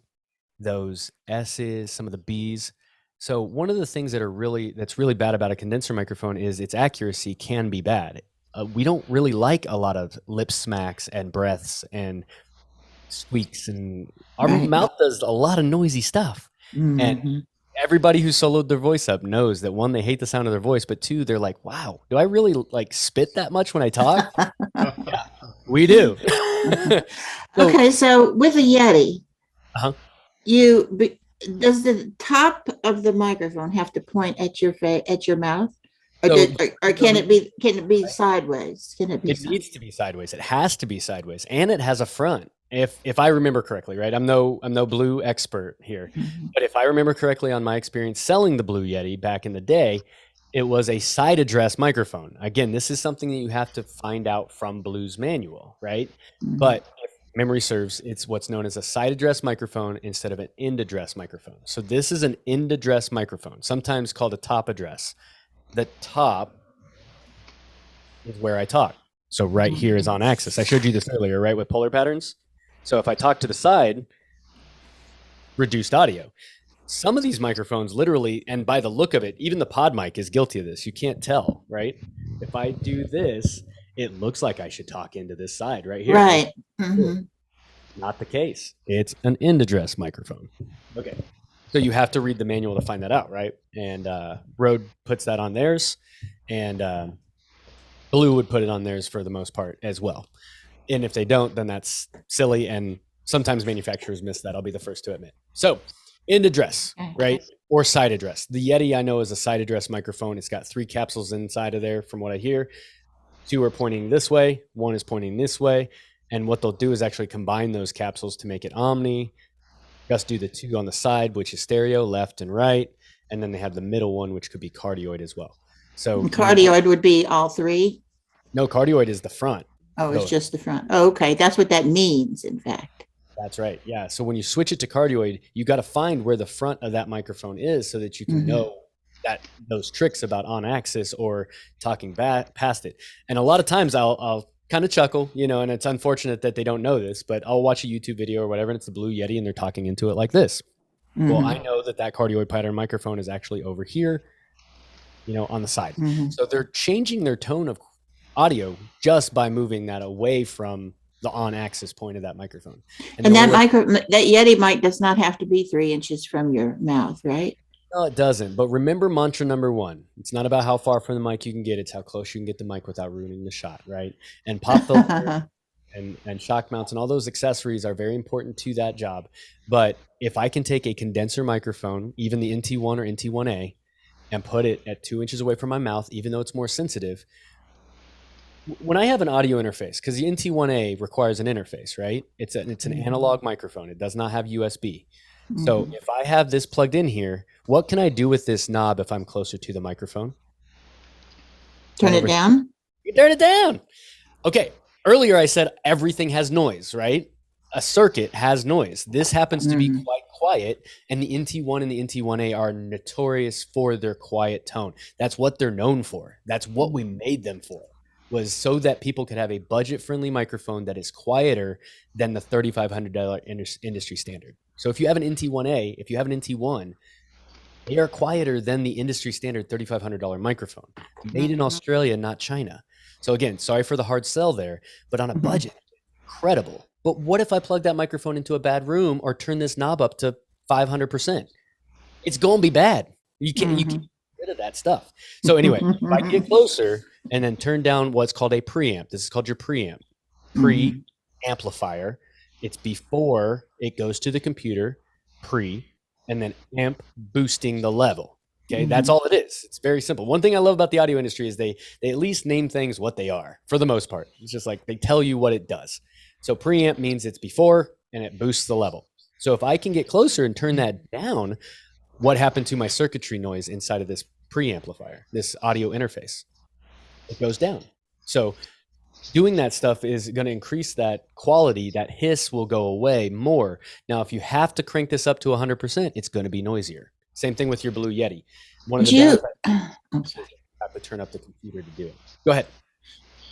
those S's, some of the B's. So one of the things that's really bad about a condenser microphone is its accuracy can be bad. We don't really like a lot of lip smacks and breaths and squeaks, and our Right. mouth does a lot of noisy stuff. And Mhm. everybody who soloed their voice up knows that one, they hate the sound of their voice, but two, they're like, wow, do I really like spit that much when I talk? Yeah, we do. So- Okay, so with a Yeti, Uh-huh. does the top of the microphone have to point at your face, at your mouth, or, So- or can it be sideways? Can it be? It needs to be sideways. It has to be sideways, and it has a front. If I remember correctly, right? I'm no Blue expert here, Mhm. but if I remember correctly on my experience selling the Blue Yeti back in the day, it was a side address microphone. Again, this is something that you have to find out from Blue's manual, right? Mhm. But if memory serves, it's what's known as a side address microphone instead of an end address microphone. So this is an end address microphone, sometimes called a top address. The top is where I talk. So right here is on axis. I showed you this earlier, right, with polar patterns. So if I talk to the side, reduced audio. Some of these microphones literally, and by the look of it, even the pod mic is guilty of this. You can't tell, right? If I do this, it looks like I should talk into this side right here. Right. Mm-hmm. Not the case. It's an end address microphone. Okay. So you have to read the manual to find that out, right? And Rode puts that on theirs, and Blue would put it on theirs for the most part as well. And if they don't, then that's silly. And sometimes manufacturers miss that. I'll be the first to admit. So end address, right? Or side address. The Yeti I know is a side address microphone. It's got 3 capsules inside of there from what I hear. 2 are pointing this way. 1 is pointing this way. And what they'll do is actually combine those capsules to make it omni. Just do the 2 on the side, which is stereo, left and right. And then they have the middle one, which could be cardioid as well. So Cardioid would be all 3. no, cardioid is the front. Oh, it's just the front. Oh, okay. That's what that means, in fact. That's right. Yeah. So when you switch it to cardioid, you got to find where the front of that microphone is so that you can know that those tricks about on axis or talking past it. And a lot of times I'll kind of chuckle, and it's unfortunate that they don't know this, but I'll watch a YouTube video or whatever, and it's the Blue Yeti and they're talking into it like this. Well, I know that cardioid pattern microphone is actually over here, on the side. So they're changing their tone of audio just by moving that away from the on-axis point of that microphone. And that Yeti mic does not have to be 3 inches from your mouth, right? No, it doesn't. But remember mantra number 1. It's not about how far from the mic you can get. It's how close you can get the mic without ruining the shot, right? And pop filter and shock mounts and all those accessories are very important to that job. But if I can take a condenser microphone, even the NT1 or NT1A, and put it at 2 inches away from my mouth, even though it's more sensitive, when I have an audio interface, because the NT1A requires an interface, right? It's an analog microphone. It does not have USB. So if I have this plugged in here, what can I do with this knob if I'm closer to the microphone? Turn it down? You turn it down. Okay. Earlier I said everything has noise, right? A circuit has noise. This happens to be quite quiet, and the NT1 and the NT1A are notorious for their quiet tone. That's what they're known for. That's what we made them for, was so that people could have a budget-friendly microphone that is quieter than the $3,500 industry standard. So if you have an NT1A, if you have an NT1, they are quieter than the industry standard $3,500 microphone, made in Australia, not China. So again, sorry for the hard sell there, but on a budget, incredible. But what if I plug that microphone into a bad room or turn this knob up to 500%? It's going to be bad. You can't get rid of that stuff. So anyway, if I get closer and then turn down what's called a preamp, this is called your preamp, pre-amplifier. It's before it goes to the computer, and then amp boosting the level. Okay, that's all it is. It's very simple. One thing I love about the audio industry is they at least name things what they are for the most part. It's just like they tell you what it does. So preamp means it's before and it boosts the level. So if I can get closer and turn that down, what happened to my circuitry noise inside of this preamplifier, this audio interface? It goes down. So doing that stuff is going to increase that quality. That hiss will go away more. Now, if you have to crank this up to 100%, it's going to be noisier. Same thing with your Blue Yeti. One of the downsides, you have to turn up the computer to do it. Go ahead.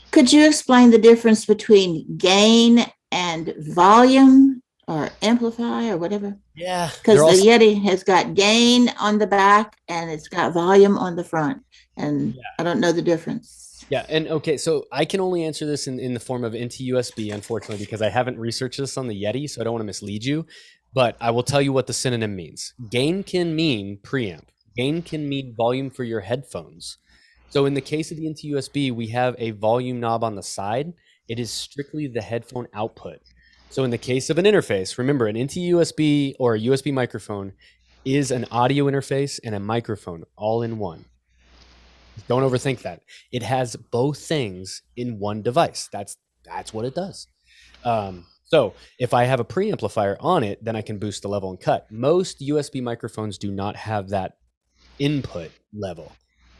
Could you explain the difference between gain and volume or amplify or whatever? Yeah. Because the Yeti has got gain on the back and it's got volume on the front. And I don't know the difference. Yeah. And okay, so I can only answer this in the form of NT-USB, unfortunately, because I haven't researched this on the Yeti, so I don't want to mislead you. But I will tell you what the synonym means. Gain can mean preamp. Gain can mean volume for your headphones. So in the case of the NT-USB, we have a volume knob on the side. It is strictly the headphone output. So in the case of an interface, remember an NT-USB or a USB microphone is an audio interface and a microphone all in one. Don't overthink that. It has both things in one device. That's what it does. So if I have a preamplifier on it, then I can boost the level and cut. Most USB microphones do not have that input level.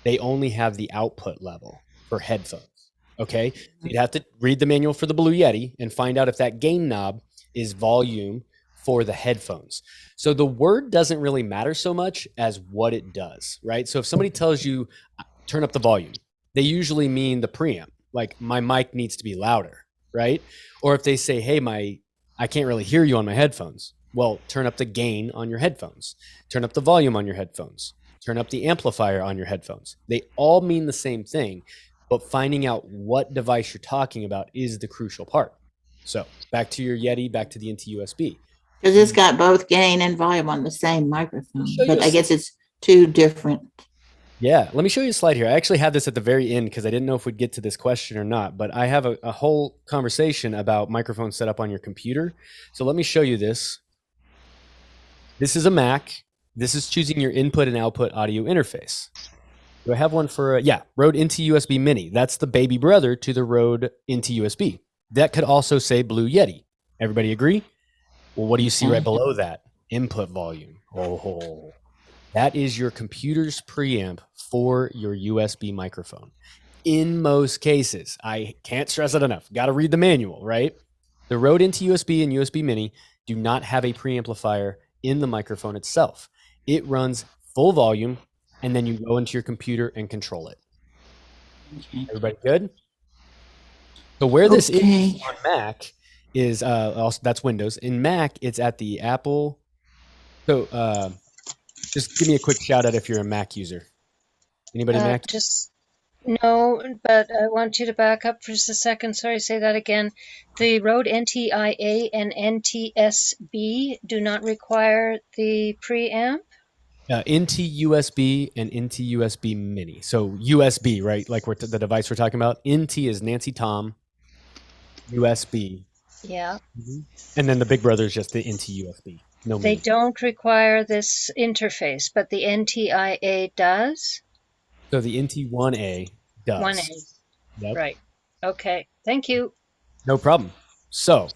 They only have the output level for headphones. Okay. You'd have to read the manual for the Blue Yeti and find out if that gain knob is volume for the headphones. So the word doesn't really matter so much as what it does, right? So if somebody tells you turn up the volume, they usually mean the preamp, like my mic needs to be louder, right? Or if they say, hey, I can't really hear you on my headphones, Well, turn up the gain on your headphones, turn up the volume on your headphones, turn up the amplifier on your headphones. They all mean the same thing, but finding out what device you're talking about is the crucial part. So back to your Yeti, back to the NT-USB. Because it's got both gain and volume on the same microphone, show you but a I guess it's two different. Yeah, let me show you a slide here. I actually had this at the very end because I didn't know if we'd get to this question or not, but I have a whole conversation about microphones set up on your computer. So let me show you this. This is a Mac. This is choosing your input and output audio interface. Do I have one for, yeah, Rode NT-USB Mini. That's the baby brother to the Rode NT-USB. That could also say Blue Yeti. Everybody agree? Well, what do you see right below that? Input volume. Oh, that is your computer's preamp for your USB microphone. In most cases, I can't stress it enough. Got to read the manual, right? The Rode NT-USB and USB Mini do not have a preamplifier in the microphone itself. It runs full volume, and then you go into your computer and control it. Okay. Everybody good? So where this is Okay. on Mac is also that's Windows. In Mac, it's at the Apple. So just give me a quick shout out if you're a Mac user. Anybody Mac? Just no, but I want you to back up for just a second. Sorry, say that again. The Rode NTIA and NTSB do not require the preamp. NT-USB and NT-USB Mini. So USB, right? Like the device we're talking about. NT is Nancy Tom. USB. Yeah. And then the big brother is just the NT-USB. No They Mini. don't require this interface, but the NTIA does. So the NT1A does. 1A. Yep. Right. Okay. Thank you. No problem. So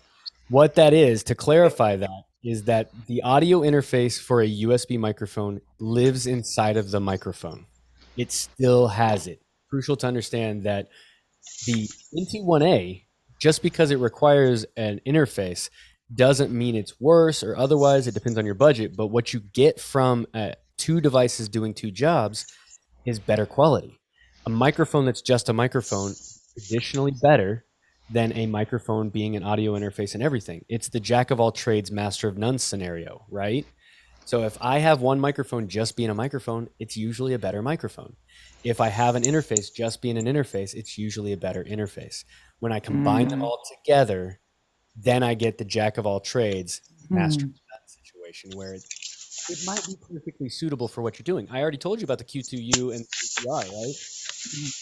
what that is, to clarify that, is that the audio interface for a USB microphone lives inside of the microphone. It still has it. Crucial to understand that the NT1A, just because it requires an interface, doesn't mean it's worse or otherwise. It depends on your budget. But what you get from two devices doing two jobs is better quality. A microphone that's just a microphone is traditionally better than a microphone being an audio interface and everything. It's the jack of all trades, master of none scenario, right? So if I have one microphone just being a microphone, it's usually a better microphone. If I have an interface just being an interface, it's usually a better interface. When I combine them all together, then I get the jack of all trades, master of none situation where it might be perfectly suitable for what you're doing. I already told you about the Q2U and CPR, right?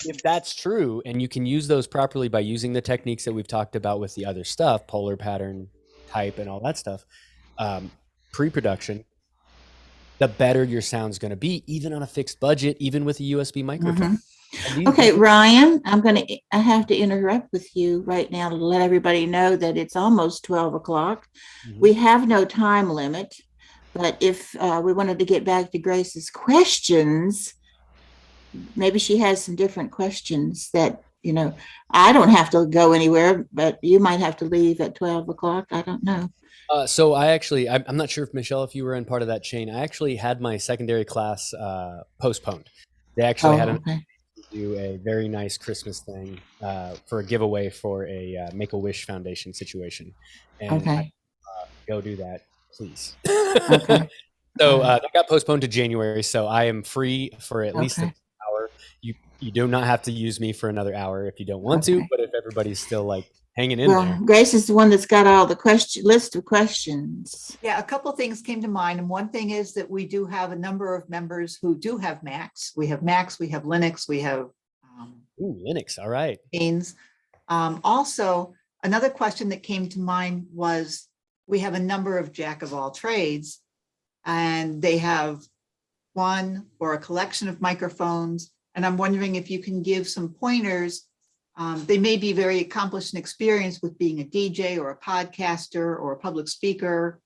If that's true, and you can use those properly by using the techniques that we've talked about with the other stuff, polar pattern, type, and all that stuff, pre-production, the better your sound's going to be, even on a fixed budget, even with a USB microphone. Okay, Ryan, I have to interrupt with you right now to let everybody know that it's almost 12 o'clock. We have no time limit, but if we wanted to get back to Grace's questions, maybe she has some different questions that, I don't have to go anywhere, but you might have to leave at 12 o'clock. I don't know. So I'm not sure if Michelle, if you were in part of that chain, I actually had my secondary class postponed. They actually had do a very nice Christmas thing for a giveaway for a Make-A-Wish Foundation situation. And I, go do that, please. Okay. So that got postponed to January. So I am free for at least an hour. You do not have to use me for another hour if you don't want to, but if everybody's still like hanging in there. Grace is the one that's got all the list of questions. Yeah, a couple of things came to mind. And one thing is that we do have a number of members who do have Macs. We have Macs, we have Linux, we have Linux. All right. Beans. Also, another question that came to mind was we have a number of jack of all trades, and they have one or a collection of microphones. And I'm wondering if you can give some pointers. They may be very accomplished and experienced with being a DJ or a podcaster or a public speaker.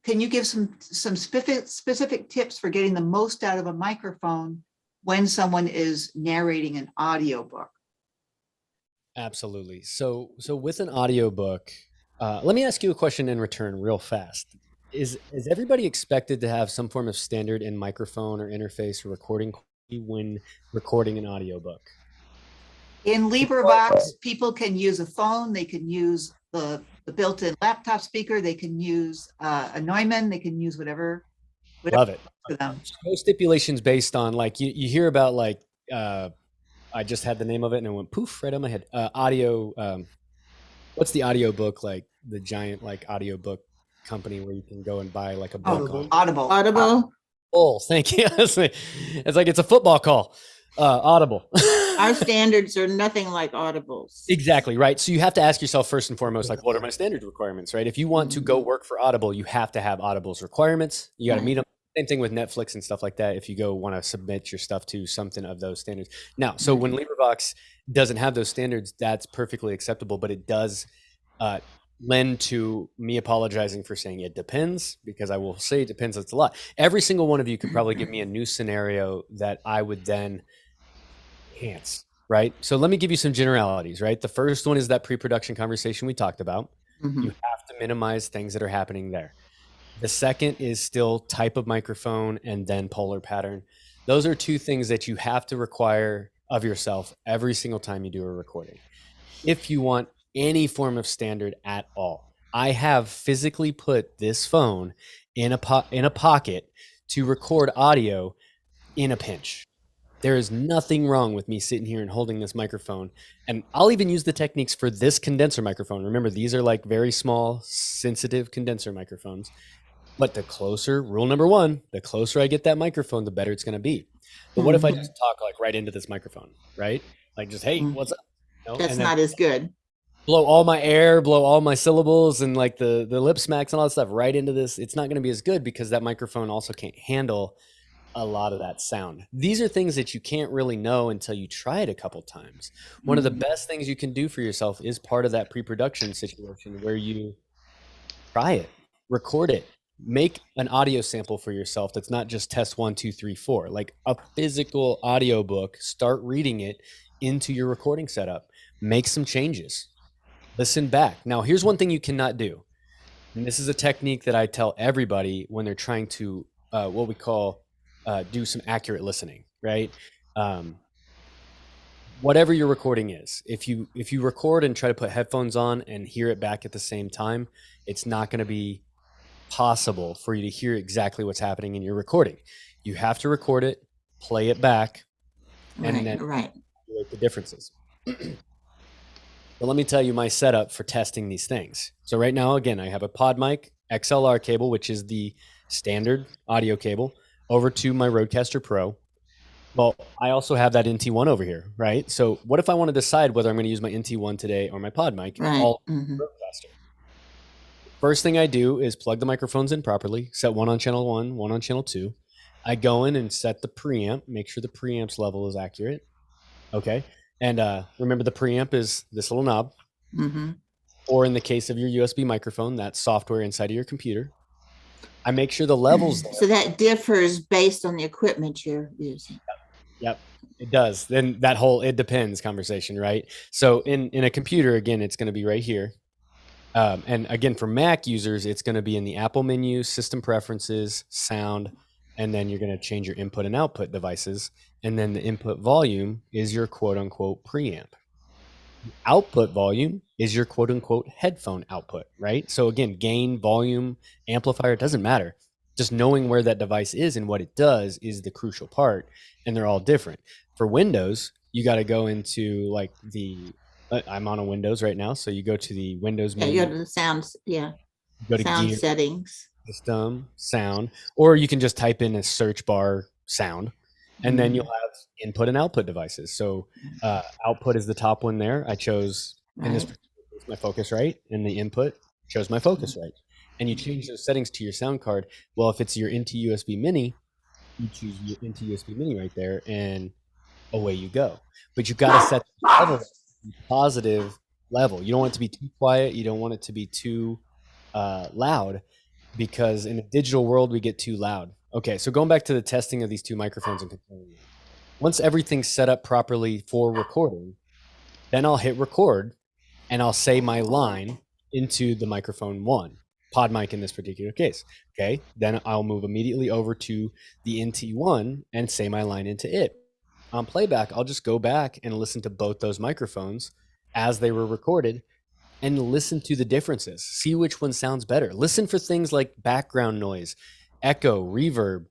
Can you give some specific tips for getting the most out of a microphone when someone is narrating an audiobook? Absolutely. So with an audiobook, let me ask you a question in return real fast. Is everybody expected to have some form of standard in microphone or interface or recording when recording an audiobook? In LibriVox, people can use a phone, they can use the the built-in laptop speaker. They can use a Neumann. They can use whatever Love it. for them. No stipulations based on like you hear about like I just had the name of it and it went poof right on my head. Audio. What's the audio book like? The giant like audio book company where you can go and buy like a book on Audible. Audible. Oh, thank you. It's like it's a football call. Audible. Our standards are nothing like Audible's. Exactly right. So you have to ask yourself first and foremost, like, what are my standard requirements, right? If you want to go work for Audible, you have to have Audible's requirements. You got to Right. meet them. Same thing with Netflix and stuff like that. If you go want to submit your stuff to something of those standards. Now, so when LibriVox doesn't have those standards, that's perfectly acceptable, but it does lend to me apologizing for saying it depends, because I will say it depends. It's a lot. Every single one of you could probably give me a new scenario that I would then enhance, right? So let me give you some generalities, right? The first one is that pre-production conversation we talked about. Mhm. You have to minimize things that are happening there. The second is still type of microphone and then polar pattern. Those are two things that you have to require of yourself every single time you do a recording. If you want any form of standard at all, I have physically put this phone in a pocket to record audio in a pinch. There is nothing wrong with me sitting here and holding this microphone. And I'll even use the techniques for this condenser microphone. Remember, these are like very small, sensitive condenser microphones. But the closer, rule number one, the closer I get that microphone, the better it's going to be. But what if I just talk like right into this microphone, right? Like just, hey, what's up? You know, That's and then not as good. blow all my air, blow all my syllables and like the lip smacks and all that stuff right into this. It's not going to be as good because that microphone also can't handle a lot of that sound. These are things that you can't really know until you try it a couple times. One of the best things you can do for yourself is part of that pre-production situation where you try it, record it, make an audio sample for yourself that's not just test 1, 2, 3, 4, like a physical audio book. Start reading it into your recording setup. Make some changes. Listen back. Now, here's one thing you cannot do. And this is a technique that I tell everybody when they're trying to what we call do some accurate listening, right? Whatever your recording is, if you record and try to put headphones on and hear it back at the same time, it's not going to be possible for you to hear exactly what's happening in your recording. You have to record it, play it back, and then evaluate the differences. But let me tell you my setup for testing these things. So right now, again, I have a pod mic XLR cable, which is the standard audio cable, over to my Rodecaster Pro. Well, I also have that NT1 over here, right? So what if I want to decide whether I'm going to use my NT1 today or my pod mic? All Rodecaster. First thing I do is plug the microphones in properly, set one on channel 1, one on channel 2. I go in and set the preamp, make sure the preamp's level is accurate. Okay. And remember, the preamp is this little knob. Or in the case of your USB microphone, that's software inside of your computer. I make sure the levels. So that differs based on the equipment you're using. Yep, it does. Then that whole "it depends" conversation, right? So in a computer, again, it's going to be right here. And again, for Mac users, it's going to be in the Apple menu, System Preferences, Sound, and then you're going to change your input and output devices. And then the input volume is your quote unquote preamp. Output volume is your quote unquote headphone output, right? So again, gain, volume, amplifier, it doesn't matter. Just knowing where that device is and what it does is the crucial part, and they're all different. For Windows, you got to go into like I'm on a Windows right now, so you go to the Windows menu. You go to the sounds, Go to sound gear, settings, system, sound, or you can just type in a search bar sound, and then you'll have input and output devices. So output is the top one there. I chose in this my Focusrite, and the input chose my Focusrite. And you change those settings to your sound card. Well, if it's your NT USB Mini, you choose your NT USB Mini right there, and away you go. But you got to set the level positive level. You don't want it to be too quiet. You don't want it to be too loud, because in a digital world we get too loud. Okay, so going back to the testing of these two microphones and controlling them. Once everything's set up properly for recording, then I'll hit record and I'll say my line into the microphone 1, pod mic in this particular case. Okay, then I'll move immediately over to the NT1 and say my line into it. On playback, I'll just go back and listen to both those microphones as they were recorded and listen to the differences. See which one sounds better. Listen for things like background noise, echo, reverb,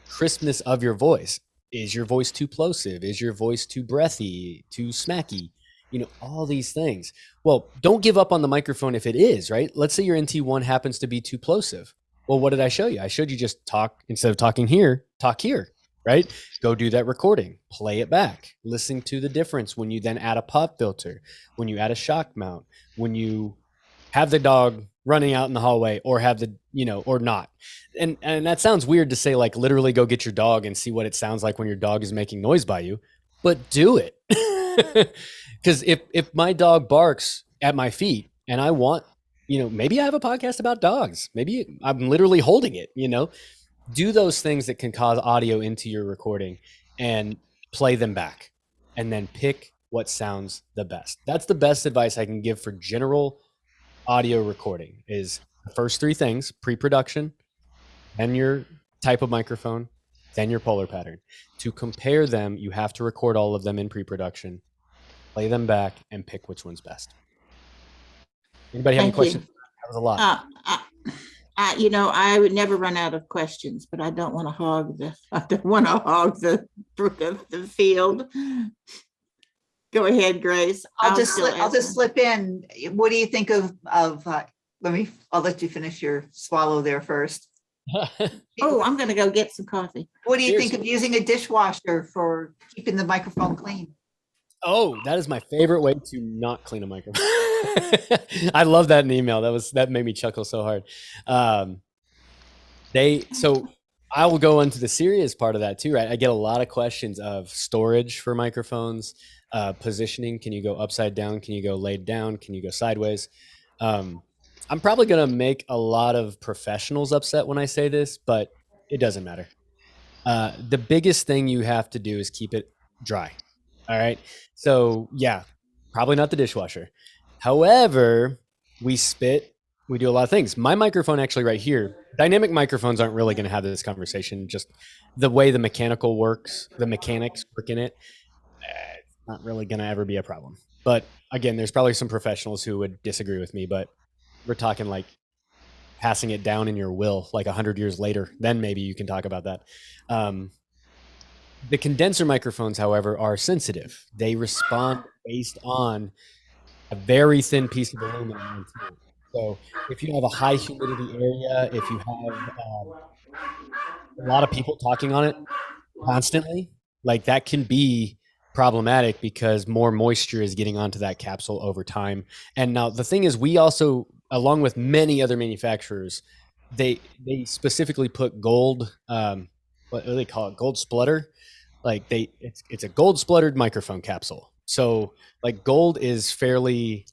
crispness of your voice. Is your voice too plosive? Is your voice too breathy, too smacky? You know, all these things. Well, don't give up on the microphone if it is, right? Let's say your NT1 happens to be too plosive. Well, what did I show you? I showed you just talk, instead of talking here, talk here, right? Go do that recording, play it back, listen to the difference when you then add a pop filter, when you add a shock mount, when you have the dog running out in the hallway, or have the, you know, or not. And that sounds weird to say, like literally go get your dog and see what it sounds like when your dog is making noise by you, but do it. Because if my dog barks at my feet and I want, you know, maybe I have a podcast about dogs, maybe I'm literally holding it, you know, do those things that can cause audio into your recording and play them back, and then pick what sounds the best. That's the best advice I can give for general audio recording, is the first three things: pre-production, then your type of microphone, then your polar pattern. To compare them, you have to record all of them in pre-production, play them back, and pick which one's best. Anybody have any Thank you. questions? That was a lot. You know, I would never run out of questions, but I don't want to hog the field. Go ahead, Grace. I'll just slip in. What do you think of I'll let you finish your swallow there first. Oh, I'm going to go get some coffee. What do you think of using a dishwasher for keeping the microphone clean? Oh, that is my favorite way to not clean a microphone. I love that in email. That made me chuckle so hard. So I will go into the serious part of that too, right? I get a lot of questions of storage for microphones, positioning. Can you go upside down? Can you go laid down? Can you go sideways? I'm probably going to make a lot of professionals upset when I say this, but it doesn't matter. The biggest thing you have to do is keep it dry. All right. So yeah, probably not the dishwasher. However, we spit, we do a lot of things. My microphone actually right here, dynamic microphones aren't really going to have this conversation. Just the way the mechanics work in it, it's not really going to ever be a problem. But again, there's probably some professionals who would disagree with me, but we're talking like passing it down in your will, like 100 years later, then maybe you can talk about that. The condenser microphones, however, are sensitive. They respond based on a very thin piece of aluminum. So if you have a high humidity area, if you have a lot of people talking on it constantly, like that can be problematic because more moisture is getting onto that capsule over time. And now the thing is, we also, along with many other manufacturers, they specifically put gold, what do they call it? Gold splutter. Like it's a gold spluttered microphone capsule. So like gold is fairly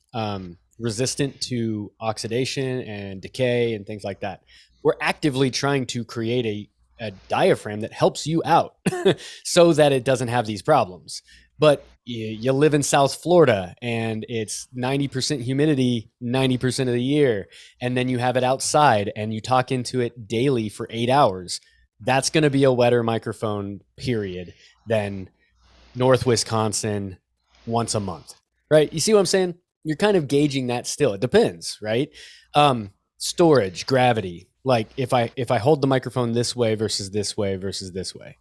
resistant to oxidation and decay and things like that. We're actively trying to create a diaphragm that helps you out so that it doesn't have these problems. But you live in South Florida and it's 90% humidity 90% of the year, and then you have it outside and you talk into it daily for 8 hours. That's going to be a wetter microphone, period, than North Wisconsin once a month, right? You see what I'm saying? You're kind of gauging that still. It depends, right? Storage, gravity. Like if I hold the microphone this way versus this way versus this way,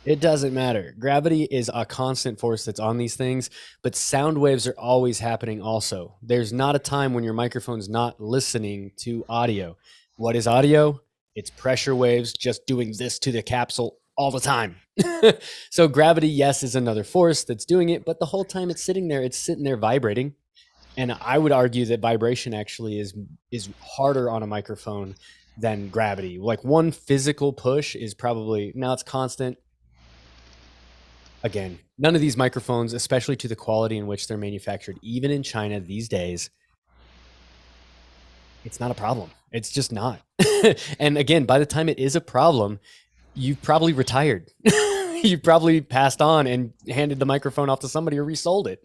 it doesn't matter. Gravity is a constant force that's on these things, but sound waves are always happening also. There's not a time when your microphone's not listening to audio. What is audio? It's pressure waves just doing this to the capsule all the time. So gravity, yes, is another force that's doing it, but the whole time it's sitting there vibrating. And I would argue that vibration actually is harder on a microphone than gravity. Like one physical push is probably, now it's constant. Again, none of these microphones, especially to the quality in which they're manufactured, even in China these days, it's not a problem. It's just not. And again, by the time it is a problem, you've probably retired. You've probably passed on and handed the microphone off to somebody or resold it.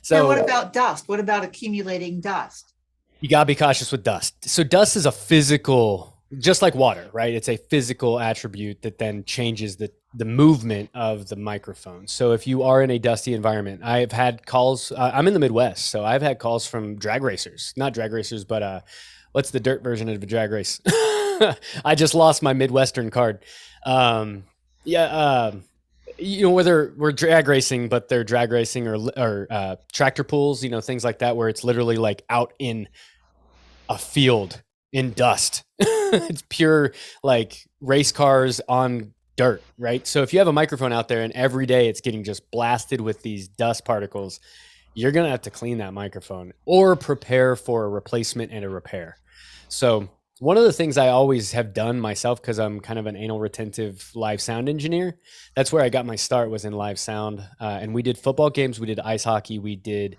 So now, what about dust? What about accumulating dust? You gotta be cautious with dust. So dust is a physical, just like water, right? It's a physical attribute that then changes the the movement of the microphone. So if you are in a dusty environment, I've had calls. I'm in the Midwest, so I've had calls from drag racers, not drag racers, but what's the dirt version of a drag race? I just lost my Midwestern card. Yeah, whether we're drag racing, but they're drag racing or tractor pulls, things like that, where it's literally like out in a field in dust. It's pure like race cars on dirt, right? So if you have a microphone out there and every day it's getting just blasted with these dust particles, you're going to have to clean that microphone or prepare for a replacement and a repair. So one of the things I always have done myself, because I'm kind of an anal retentive live sound engineer, that's where I got my start, was in live sound. And we did football games, we did ice hockey, we did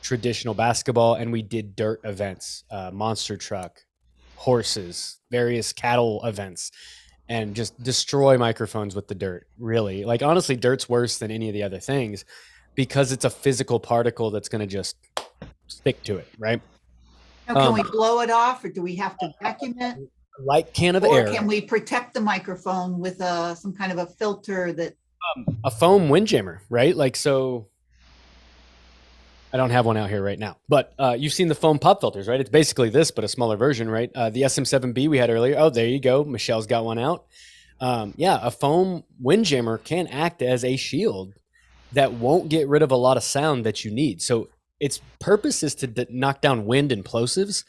traditional basketball, and we did dirt events, monster truck, horses, various cattle events, and just destroy microphones with the dirt. Really, like, honestly, dirt's worse than any of the other things because it's a physical particle that's going to just stick to it, right? Now, can we blow it off, or do we have to vacuum it? Light can of Or air. can we protect the microphone with some kind of a filter that? A foam windjammer, right? Like, so I don't have one out here right now, but you've seen the foam pop filters, right? It's basically this, but a smaller version, right? The SM7B we had earlier. Oh, there you go. Michelle's got one out. Yeah, a foam windjammer can act as a shield that won't get rid of a lot of sound that you need. So its purpose is to knock down wind and plosives,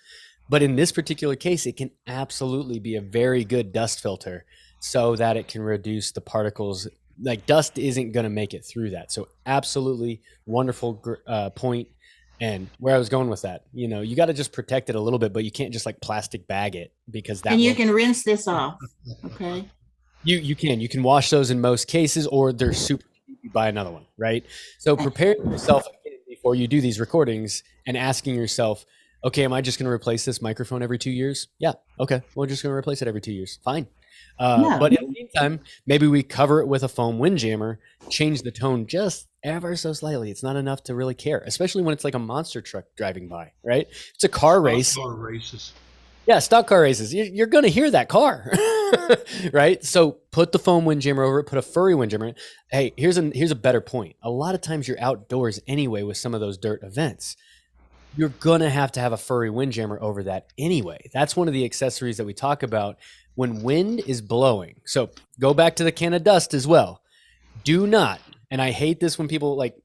but in this particular case, it can absolutely be a very good dust filter so that it can reduce the particles. Like, dust isn't going to make it through that. So absolutely wonderful point. And where I was going with that, you got to just protect it a little bit, but you can't just like plastic bag it, because that. And you can rinse this off. Okay. You can wash those in most cases, or they're super cheap. You buy another one, right? So preparing yourself before you do these recordings and asking yourself, okay, am I just going to replace this microphone every 2 years? Yeah. Okay. We're just going to replace it every 2 years. Fine. But in the meantime, maybe we cover it with a foam windjammer, change the tone just ever so slightly. It's not enough to really care, especially when it's like a monster truck driving by, right? It's a car race. Car races. Yeah, stock car races. You're going to hear that car, right? So put the foam windjammer over it, put a furry windjammer. Hey, here's a better point. A lot of times you're outdoors anyway with some of those dirt events. You're going to have a furry windjammer over that anyway. That's one of the accessories that we talk about when wind is blowing. So go back to the can of dust as well. Do not, and I hate this when people like,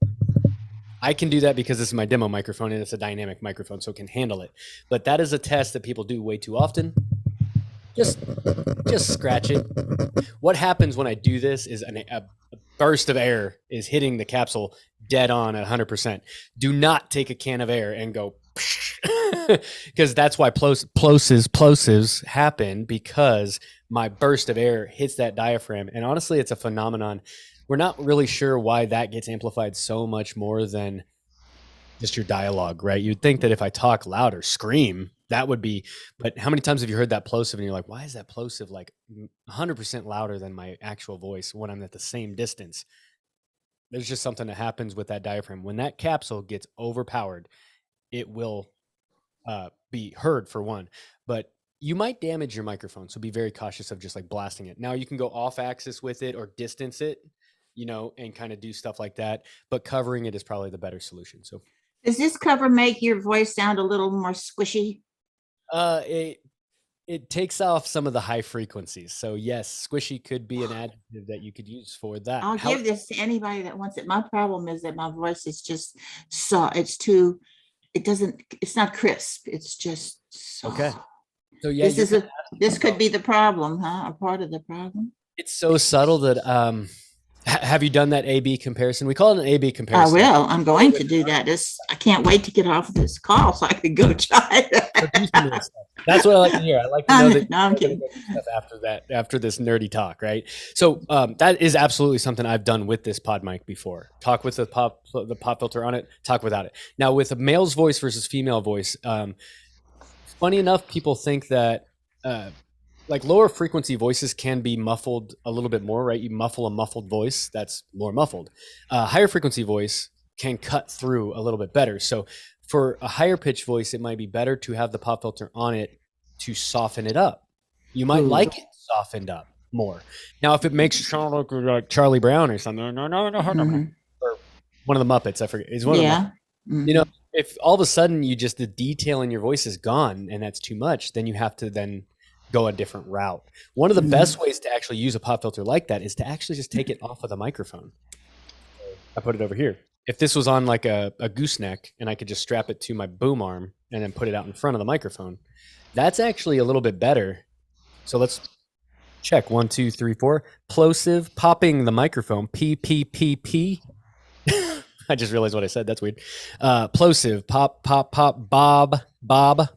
I can do that because this is my demo microphone and it's a dynamic microphone, so it can handle it. But that is a test that people do way too often. Just scratch it. What happens when I do this is a burst of air is hitting the capsule dead on at 100%. Do not take a can of air and go, because that's why plosives happen, because my burst of air hits that diaphragm. And honestly, it's a phenomenon. We're not really sure why that gets amplified so much more than just your dialogue, right? You'd think that if I talk loud or scream, that would be, but how many times have you heard that plosive and you're like, why is that plosive like 100% louder than my actual voice when I'm at the same distance? There's just something that happens with that diaphragm. When that capsule gets overpowered, it will be heard, for one, but you might damage your microphone. So be very cautious of just like blasting it. Now you can go off axis with it or distance it, and kind of do stuff like that, but covering it is probably the better solution. So does this cover make your voice sound a little more squishy? It takes off some of the high frequencies. So yes, squishy could be an adjective that you could use for that. I'll give this to anybody that wants it. My problem is that my voice is just it's not crisp. It's just soft. Okay. So yeah, this could be the problem, huh? A part of the problem. It's so subtle that have you done that A/B comparison? We call it an A/B comparison. I will. I'm going to do that. I can't wait to get off this call so I could go try it. That's what I like to hear. I like to know that. No, I'm kidding. After this nerdy talk, right? So that is absolutely something I've done with this pod mic before. Talk with the pop filter on it. Talk without it. Now with a male's voice versus female voice, funny enough, people think that like lower frequency voices can be muffled a little bit more, right? You muffle a muffled voice, that's more muffled. Higher frequency voice can cut through a little bit better. So for a higher pitch voice, it might be better to have the pop filter on it to soften it up. You might like it softened up, more. Now, if it makes you sound like Charlie Brown or something, no, Mhm. or one of the Muppets, I forget, it's one of the Muppets. Yeah. You know, if all of a sudden the detail in your voice is gone and that's too much, then you have to then go a different route. One of the best ways to actually use a pop filter like that is to actually just take it off of the microphone. I put it over here. If this was on like a gooseneck and I could just strap it to my boom arm and then put it out in front of the microphone, that's actually a little bit better. So let's check 1, 2, 3, 4. Plosive, popping the microphone. P, P, P, P. I just realized what I said. That's weird. Plosive, pop, pop, pop, bob, bob.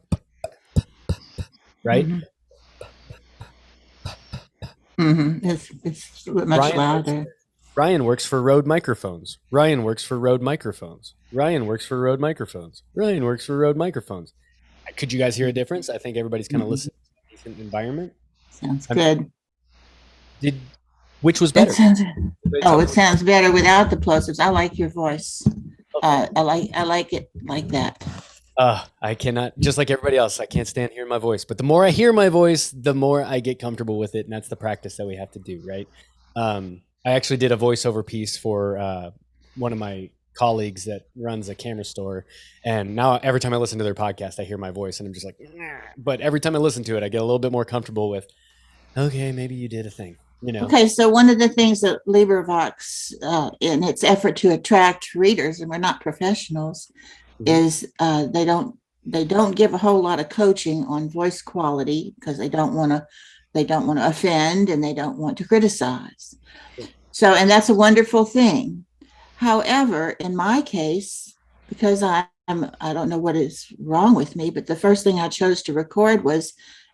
Right? It's much louder. Ryan works for Rode Microphones. Ryan works for Rode Microphones. Ryan works for Rode Microphones. Ryan works for Rode Microphones. Could you guys hear a difference? I think everybody's kind of listening to a decent environment. Sounds good. Which was It better? sounds better without the plosives. I like your voice. I like it like that. I cannot, just like everybody else, I can't stand hearing my voice. But the more I hear my voice, the more I get comfortable with it. And that's the practice that we have to do, right? I actually did a voiceover piece for one of my colleagues that runs a camera store. And now every time I listen to their podcast, I hear my voice and I'm just like, nah. But every time I listen to it, I get a little bit more comfortable with, okay, maybe you did a thing. You know? Okay, so one of the things that LibriVox, in its effort to attract readers, and we're not professionals, is they don't give a whole lot of coaching on voice quality because they don't want to offend and they don't want to criticize. So, and that's a wonderful thing. However, in my case, because I don't know what is wrong with me, but the first thing I chose to record was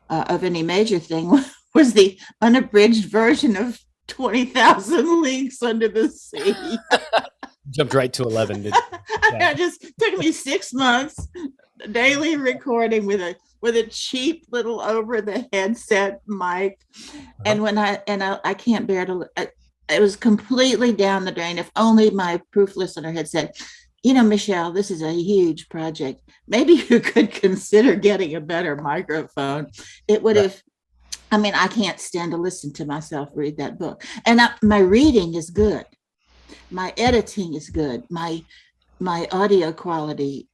of any major thing was the unabridged version of 20,000 Leagues Under the Sea. Jumped right to 11. It just took me 6 months daily recording with a cheap little over the headset mic. And when I can't bear to, it was completely down the drain. If only my proof listener had said, Michelle, this is a huge project. Maybe you could consider getting a better microphone. It would have, I can't stand to listen to myself read that book. And my reading is good. My editing is good. My audio quality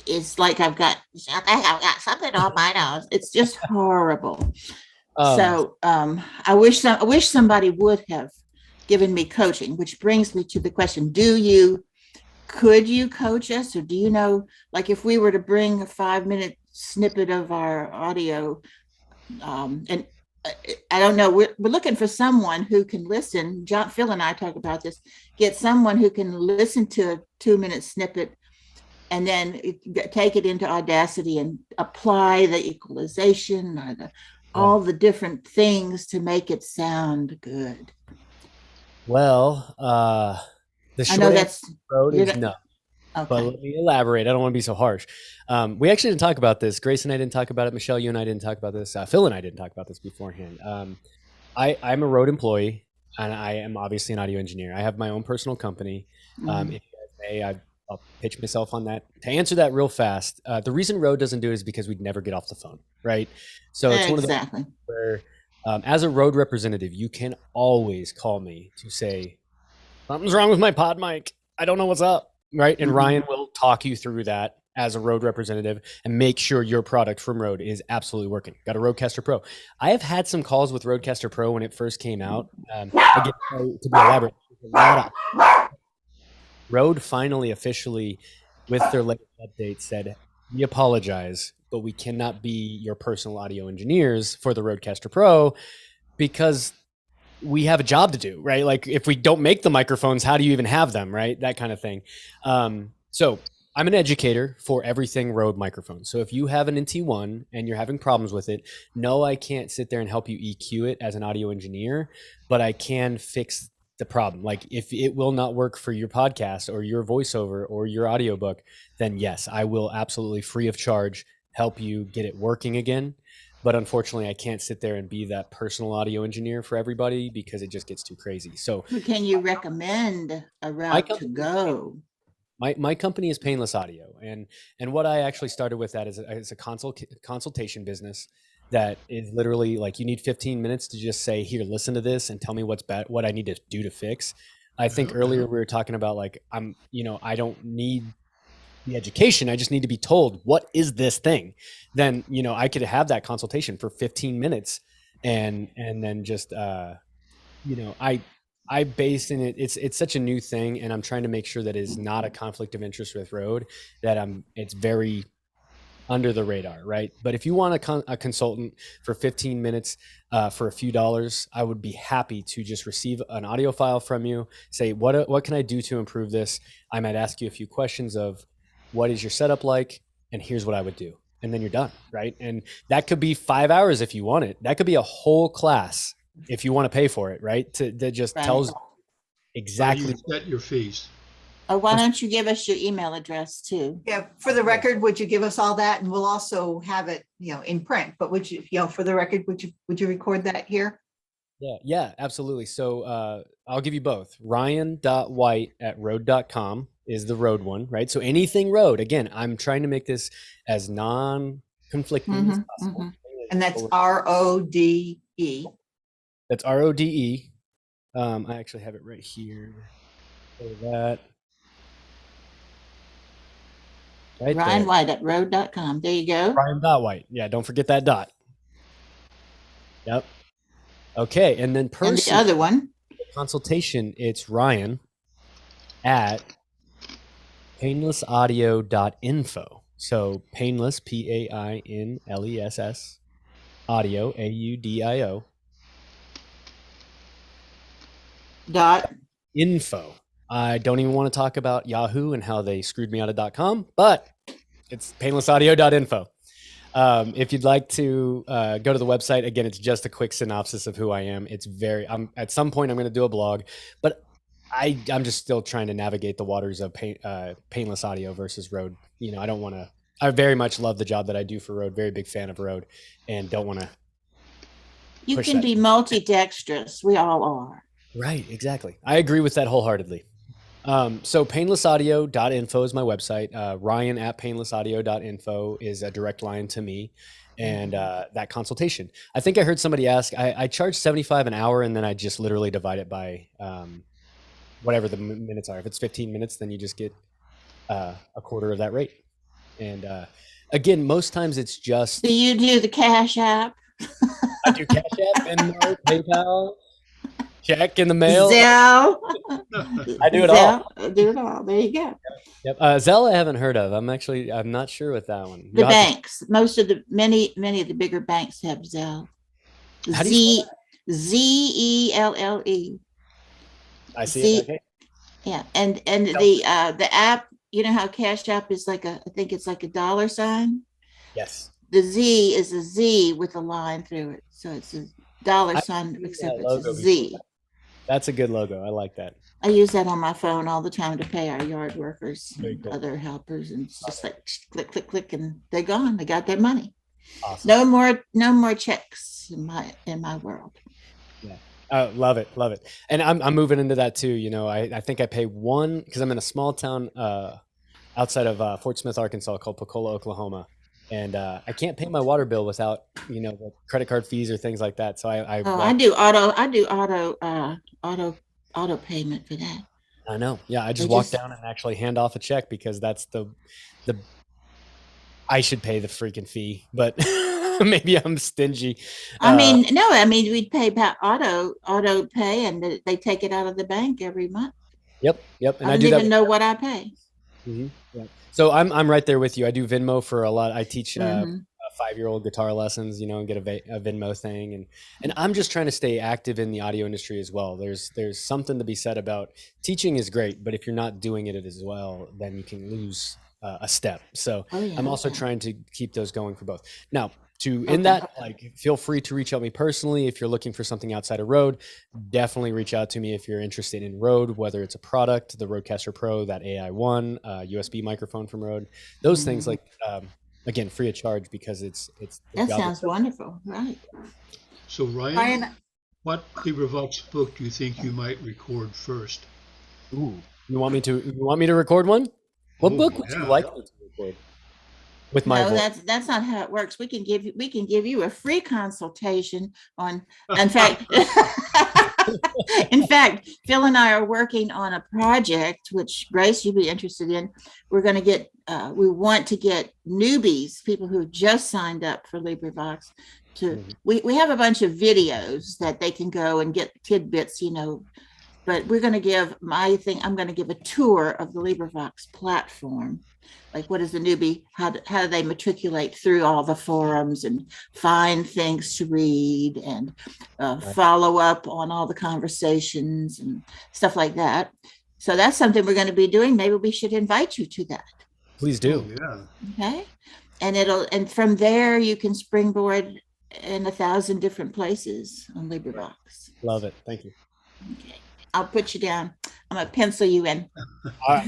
is like I've got something on my nose. It's just horrible. So I wish somebody would have given me coaching, which brings me to the question: could you coach us, or do you know, like if we were to bring a 5-minute snippet of our audio, and I don't know, we're looking for someone who can listen. Phil and I talk about this. Get someone who can listen to a 2-minute snippet and then take it into Audacity and apply the equalization or all the different things to make it sound good. Well, the short answer is no. Okay. But let me elaborate. I don't want to be so harsh. We actually didn't talk about this. Grace and I didn't talk about it. Michelle, you and I didn't talk about this. Phil and I didn't talk about this beforehand. I'm a Rode employee, and I am obviously an audio engineer. I have my own personal company. If you guys may, I'll pitch myself on that. To answer that real fast, the reason Rode doesn't do it is because we'd never get off the phone, right? So it's one of those where, as a Rode representative, you can always call me to say, something's wrong with my pod mic. I don't know what's up. Right. And Ryan will talk you through that as a Rode representative and make sure your product from Rode is absolutely working. Got a Rodecaster Pro. I have had some calls with Rodecaster Pro when it first came out. Again, to be elaborate, Rode finally officially, with their latest update, said, we apologize, but we cannot be your personal audio engineers for the Rodecaster Pro because we have a job to do, right? Like if we don't make the microphones, how do you even have them, right? That kind of thing. So I'm an educator for everything Rode microphones. So if you have an NT1 and you're having problems with it, no, I can't sit there and help you EQ it as an audio engineer, but I can fix the problem. Like if it will not work for your podcast or your voiceover or your audiobook, then yes, I will absolutely free of charge help you get it working again. But unfortunately, I can't sit there and be that personal audio engineer for everybody because it just gets too crazy. So can you recommend a route to go? My company is Painless Audio. And what I actually started with that is a consultation business. that is literally like you need 15 minutes to just say, here, listen to this and tell me what's bad, what I need to do to fix. I think earlier we were talking about like, I don't need the education. I just need to be told, what is this thing? Then, I could have that consultation for 15 minutes and then just, I base in it. It's such a new thing, and I'm trying to make sure that is not a conflict of interest with Rode, that it's very under the radar, right? But if you want a consultant for 15 minutes for a few dollars, I would be happy to just receive an audio file from you, say, what can I do to improve this? I might ask you a few questions of what is your setup like, and here's what I would do. And then you're done, right? And that could be 5 hours if you want it. That could be a whole class if you want to pay for it, right? That just tells How do exactly. you set your fees? Why don't you give us your email address too? Yeah, for the record, would you give us all that? And we'll also have it, in print, but would you, for the record, would you record that here? Yeah, absolutely. So I'll give you both. Ryan.white@rode.com is the Rode one, right? So anything Rode. Again, I'm trying to make this as non-conflicting as possible. And that's RODE. That's RODE. I actually have it right here. So that. Right Ryan there. White at Rode.com. There you go. Ryan.white. Yeah, don't forget that dot. Yep. Okay, and then And the other one. consultation, it's Ryan at painlessaudio.info. So painless, PAINLESS, audio, AUDIO. .info. I don't even want to talk about Yahoo and how they screwed me out of .com, but it's painlessaudio.info. If you'd like to go to the website, again, it's just a quick synopsis of who I am. At some point I'm going to do a blog, but I'm just still trying to navigate the waters of painless audio versus Rode. I very much love the job that I do for Rode. Very big fan of Rode, and don't want to. You can be multi-dexterous. We all are. Right, exactly. I agree with that wholeheartedly. So painlessaudio.info is my website. Ryan at painlessaudio.info is a direct line to me and that consultation. I think I heard somebody ask, I charge $75 an hour, and then I just literally divide it by whatever the minutes are. If it's 15 minutes, then you just get a quarter of that rate. And again, most times it's just... Do you do the Cash App? I do Cash App, Venmo, PayPal, check in the mail. Zelle. I do it all. Do it all. There you go. Yep. Zelle I haven't heard of. I'm not sure with that one. The banks, many of the bigger banks have Zelle. ZELLE. I see it. Okay. Yeah, and the app, you know how Cash App is I think it's like a dollar sign. Yes. The Z is a Z with a line through it, so it's a dollar sign except it's a Z. Before. That's a good logo. I like that. I use that on my phone all the time to pay our yard workers and cool. other helpers, and it's just like click, click, click, and they're gone. They got their money. Awesome. No more checks in my world. Yeah. Love it. And I'm moving into that too. I think I pay one, because I'm in a small town outside of Fort Smith, Arkansas, called Pocola, Oklahoma. And I can't pay my water bill without, the credit card fees or things like that. So I do auto payment for that. I know. Yeah. I just walk down and actually hand off a check, because that's the I should pay the freaking fee, but maybe I'm stingy. We'd pay auto pay, and they take it out of the bank every month. Yep. And I don't even know what I pay. Mm-hmm. Yeah. So I'm right there with you. I do Venmo for a lot. I teach 5-year-old guitar lessons, and get a Venmo thing. And I'm just trying to stay active in the audio industry as well. There's something to be said about teaching is great, but if you're not doing it as well, then you can lose a step. So I'm also trying to keep those going for both. Now, in that, feel free to reach out to me personally. If you're looking for something outside of Rode, definitely reach out to me if you're interested in Rode, whether it's a product, the Rodecaster Pro, that AI1, USB microphone from Rode, those things, again, free of charge, because it's that sounds wonderful. Right. So Ryan, what LibriVox book do you think you might record first? Ooh, you want me to record one? What book would you like me to record? with my No, voice. that's not how it works. We can give you a free consultation on, in fact, in fact, Phil and I are working on a project, which Grace, you'd be interested in. We're going to get, we want to get newbies, people who just signed up for LibriVox to, we have a bunch of videos that they can go and get tidbits, you know, but we're going to give I'm going to give a tour of the LibriVox platform. Like, what is a newbie? How do they matriculate through all the forums and find things to read and follow up on all the conversations and stuff like that? So that's something we're going to be doing. Maybe we should invite you to that. Please Oh, do. yeah. Okay. And from there you can springboard in 1,000 different places on LibriVox. Love it. Thank you. Okay. I'll put you down. I'm gonna pencil you in. I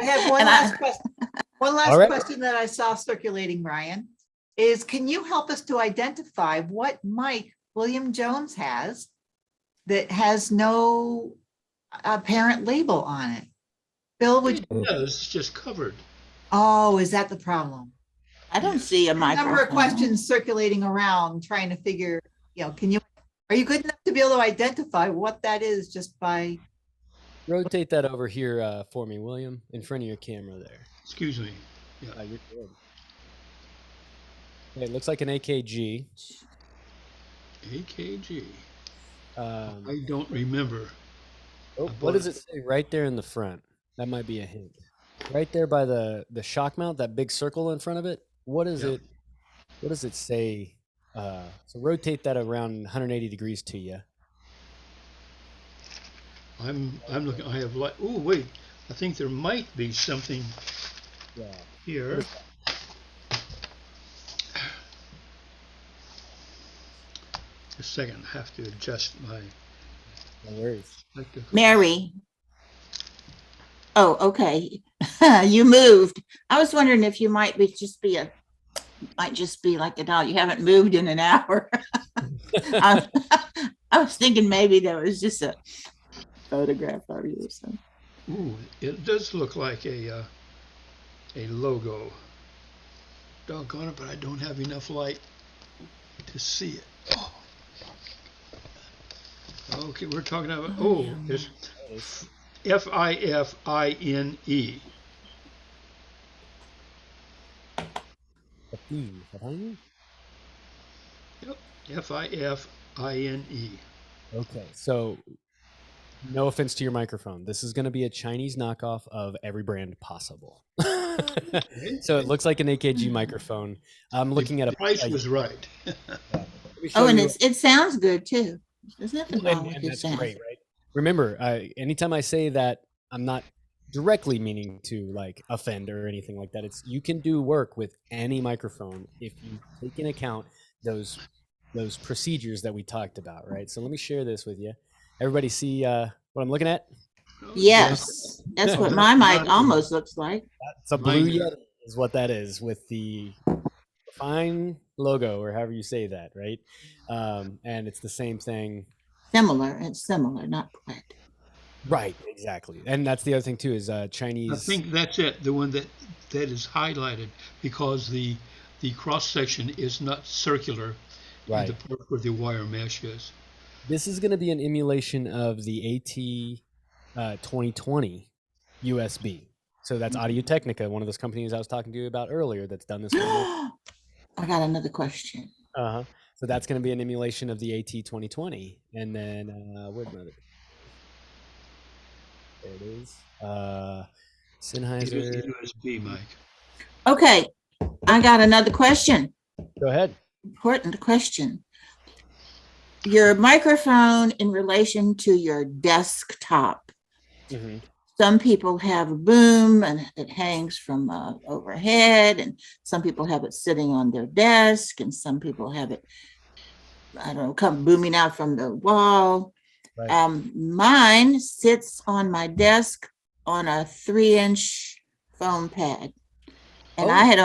have one And last question. One last All right. question that I saw circulating, Ryan, is can you help us to identify what mic William Jones has that has no apparent label on it? Bill, would you? Yeah, it's just covered. Oh, is that the problem? I don't see a A number of microphone. questions circulating around trying to figure, are you good enough to be able to identify what that is just by? Rotate that over here for me, William, in front of your camera there. Excuse me. You're good. Okay, it looks like an AKG. AKG. I I don't remember. what does it say right there in the front? That might be a hint. Right there by the shock mount, that big circle in front of it. What is it? What does it say? So rotate that around 180 degrees to you. I'm looking. I have like. Oh wait, I think there might be something here. A second, I have to adjust my. No worries. Mary. Oh, okay. You moved. I was wondering if you might just be like a doll. You haven't moved in an hour. I was thinking maybe there was just a photograph of you or something. Ooh, it does look like a logo. Doggone it, but I don't have enough light to see it. Oh. Okay, we're talking about. Oh, it's FIFINE. Yep, FIFINE. Okay, so no offense to your microphone. This is going to be a Chinese knockoff of every brand possible. So it looks like an AKG microphone. I'm looking at The price was right. Oh, and it sounds good too. There's nothing wrong with and your that's sound. great, right? Remember, anytime I say that, I'm not directly meaning to like offend or anything like that. It's you can do work with any microphone if you take into account those procedures that we talked about, right? So let me share this with you. Everybody see what I'm looking at? Yes, that's what my mic almost looks like. It's a blue Yeti is what that is with the fine logo or however you say that, right? And it's the same thing. Similar. It's similar, not quite. Right, exactly. And that's the other thing too is Chinese. I think that's it. The one that is highlighted because the cross section is not circular. Right. The part where the wire mesh is. This is going to be an emulation of the AT 2020 USB. So that's Audio Technica, one of those companies I was talking to you about earlier that's done this. I got another question. So that's going to be an emulation of the AT 2020. And then where'd my other? There it is. Sennheiser. USB mic. Okay, I got another question. Go ahead. Important question. Your microphone in relation to your desktop. Mm-hmm. Some people have a boom and it hangs from overhead, and some people have it sitting on their desk, and some people have it, I don't know, come booming out from the wall. Right. Mine sits on my desk on a 3-inch foam pad, and I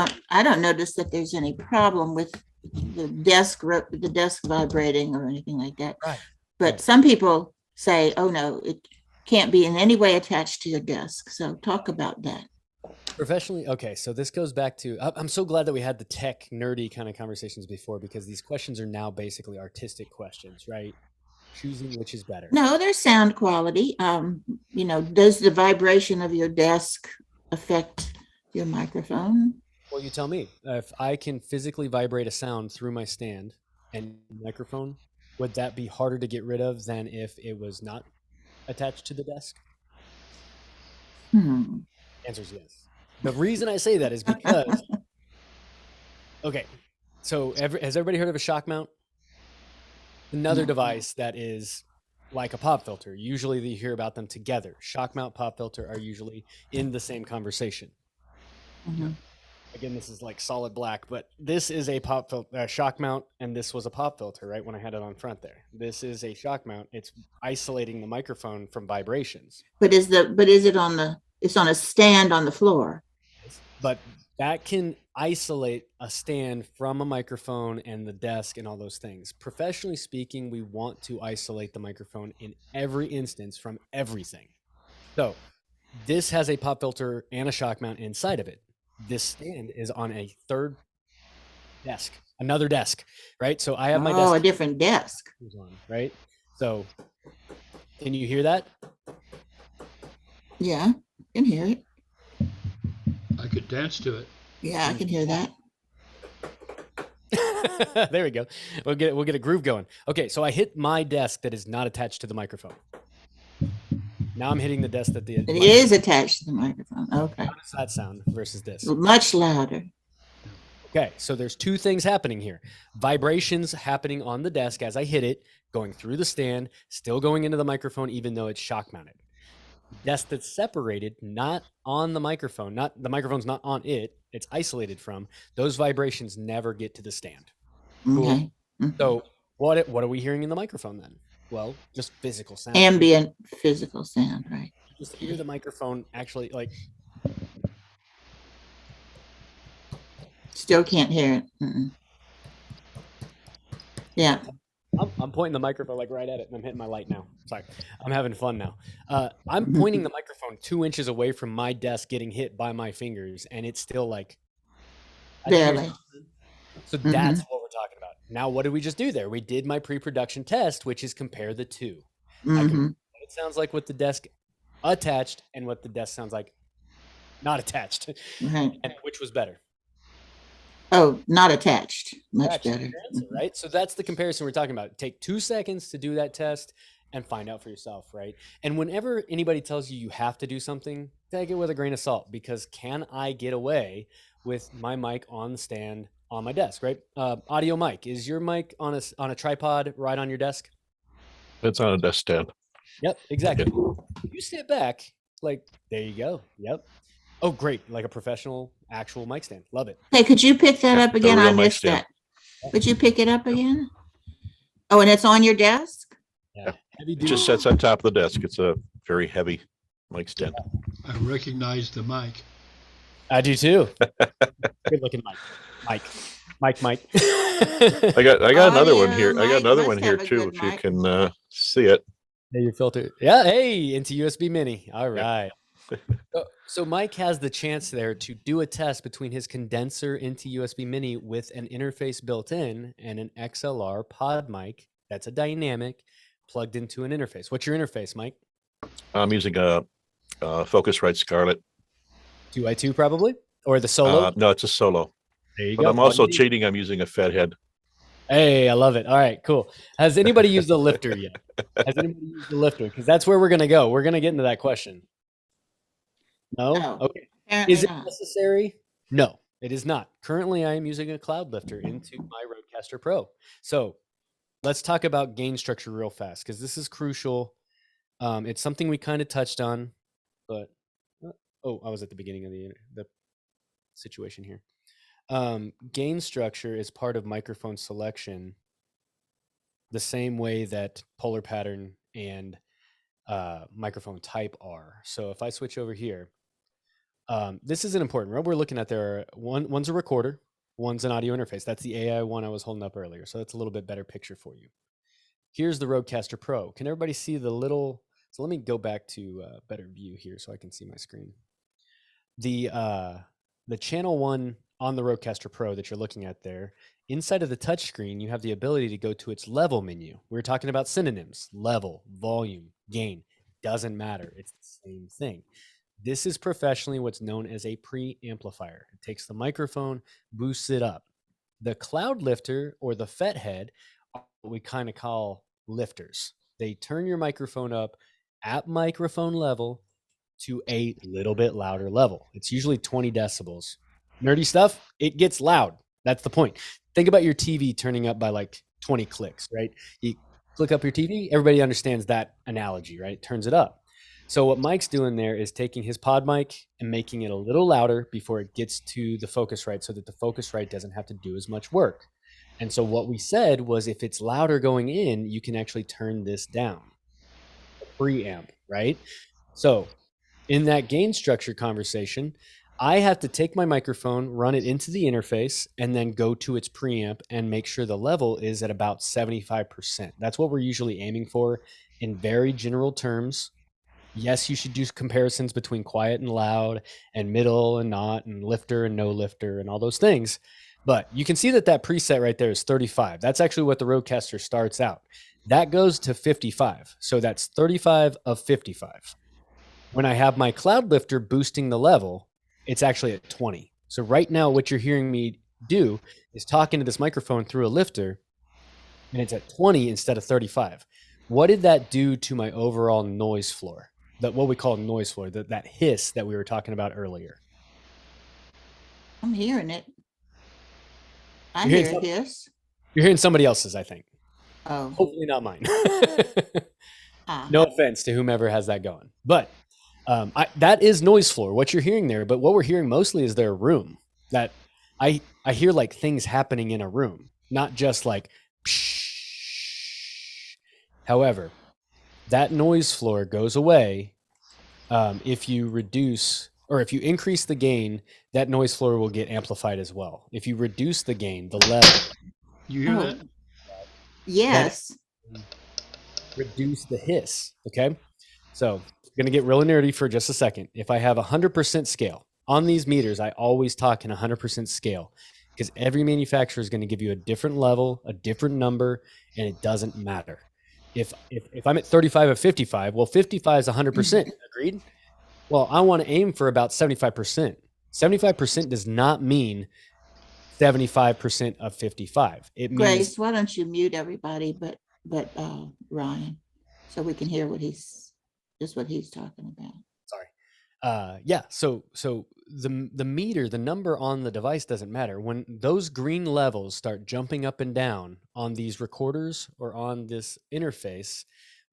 don't notice that there's any problem with the desk vibrating or anything like that. Right. But some people say, "Oh no, it can't be in any way attached to your desk." So talk about that. Professionally, okay, so this goes back to, I'm so glad that we had the tech nerdy kind of conversations before, because these questions are now basically artistic questions, right? Choosing which is better. No, there's sound quality. Does the vibration of your desk affect your microphone? Well, you tell me. If I can physically vibrate a sound through my stand and microphone, would that be harder to get rid of than if it was not attached to the desk? Answer is yes. The reason I say that is because, okay, so has everybody heard of a shock mount? Another device that is like a pop filter. Usually you hear about them together. Shock mount, pop filter are usually in the same conversation. Again, this is like solid black, but this is a pop filter, shock mount, and this was a pop filter, right? When I had it on front there. This is a shock mount. It's isolating the microphone from vibrations. But is it it's on a stand on the floor? But that can isolate a stand from a microphone and the desk and all those things. Professionally speaking, we want to isolate the microphone in every instance from everything. So this has a pop filter and a shock mount inside of it. This stand is on a third desk, another desk, right? So I have my desk. Oh, a different desk. On, right? So can you hear that? Yeah, I can hear it. I could dance to it. Yeah, I can hear that. There we go. We'll get a groove going. Okay, so I hit my desk that is not attached to the microphone. Now I'm hitting the desk that It is attached to the microphone. Okay. How does that sound versus this? Much louder. Okay, so there's two things happening here. Vibrations happening on the desk as I hit it, going through the stand, still going into the microphone, even though it's shock mounted. Desk that's separated, not on the microphone, not the microphone's not on it, it's isolated from, those vibrations never get to the stand. Cool. Okay. So what are we hearing in the microphone then? Well, just physical sound. Ambient physical sound, right? Just hear the microphone actually like. Still can't hear it. Yeah. I'm pointing the microphone like right at it, and I'm hitting my light now. Sorry, I'm having fun now. I'm pointing the microphone 2 inches away from my desk, getting hit by my fingers, and it's still like barely. So that's what we're talking about. Now, what did we just do there? We did my pre-production test, which is compare the two. I compare what it sounds like with the desk attached and what the desk sounds like not attached. Right. And which was better? Oh, not attached. Much better. Answer, right? So that's the comparison we're talking about. Take 2 seconds to do that test and find out for yourself, right? And whenever anybody tells you have to do something, take it with a grain of salt, because can I get away with my mic on the stand on my desk, right? Audio mic. Is your mic on a tripod right on your desk? It's on a desk stand. Yep, exactly. You step back, like, there you go. Yep. Oh, great. Like a professional actual mic stand. Love it. Hey, could you pick that up again? I missed that. Could you pick it up again? Oh, and it's on your desk? Yeah. It just sits on top of the desk. It's a very heavy mic stand. I recognize the mic. I do too. Good looking mic. Mike. I got another one here. I got another one here too, if you can see it. Hey, your filter. Yeah, hey, into USB Mini. All right. So Mike has the chance there to do a test between his condenser into USB Mini with an interface built in and an XLR pod mic that's a dynamic plugged into an interface. What's your interface, Mike? I'm using a Focusrite Scarlett. 2x2 probably? Or the Solo? No, it's a Solo. There you but go. I'm also cheating. I'm using a Fathead. Hey, I love it. All right, cool. Has anybody used the lifter yet? Has anybody used the lifter? Because that's where we're going to go. We're going to get into that question. No? Okay. Is it necessary? No, it is not. Currently, I am using a cloud lifter into my Rodecaster Pro. So let's talk about gain structure real fast, because this is crucial. It's something we kind of touched on, but I was at the beginning of the situation here. Gain structure is part of microphone selection the same way that polar pattern and microphone type are. So if I switch over here, this is an important. What we're looking at there, one's a recorder, one's an audio interface. That's the AI one I was holding up earlier. So that's a little bit better picture for you. Here's the Rodecaster Pro. Can everybody see the little? So let me go back to better view here so I can see my screen. the channel 1 on the Rodecaster Pro that you're looking at there, inside of the touchscreen, you have the ability to go to its level menu. We were talking about synonyms: level, volume, gain. Doesn't matter. It's the same thing. This is professionally what's known as a pre-amplifier. It takes the microphone, boosts it up. The cloud lifter or the FET head are what we kind of call lifters. They turn your microphone up at microphone level to a little bit louder level. It's usually 20 decibels. Nerdy stuff, it gets loud. That's the point. Think about your TV turning up by like 20 clicks, right? You click up your TV, everybody understands that analogy, right? It turns it up. So what Mike's doing there is taking his pod mic and making it a little louder before it gets to the Focusrite so that the Focusrite doesn't have to do as much work. And so what we said was if it's louder going in, you can actually turn this down. A preamp, right? So in that gain structure conversation, I have to take my microphone, run it into the interface, and then go to its preamp and make sure the level is at about 75%. That's what we're usually aiming for in very general terms. Yes, you should do comparisons between quiet and loud and middle and not and lifter and no lifter and all those things. But you can see that that preset right there is 35. That's actually what the Rodecaster starts out. That goes to 55. So that's 35 of 55. When I have my cloud lifter boosting the level, it's actually at 20. So right now, what you're hearing me do is talk into this microphone through a lifter, and it's at 20 instead of 35. What did that do to my overall noise floor? That what we call noise floor, that hiss that we were talking about earlier. I'm hearing it. I You're hear hearing this. You're hearing somebody else's, I think. Oh, Hopefully not mine. ah, No offense to whomever has that going. But that is noise floor, what you're hearing there. But what we're hearing mostly is their room. That I hear like things happening in a room, not just like psh. However, that noise floor goes away if you reduce or if you increase the gain. That noise floor will get amplified as well. If you reduce the gain, the level, You hear oh, that? yes. reduce the hiss. Okay. So I'm going to get really nerdy for just a second. If I have 100% scale on these meters, I always talk in 100% scale because every manufacturer is going to give you a different level, a different number, and it doesn't matter. If I'm at 35 or 55, well, 55 is 100%. Agreed? Well, I want to aim for about 75%. 75% does not mean 75% of 55. It means Grace, why don't you mute everybody but Ryan, so we can hear what he's talking about. sorry. Yeah. So the meter, the number on the device doesn't matter. When those green levels start jumping up and down on these recorders or on this interface,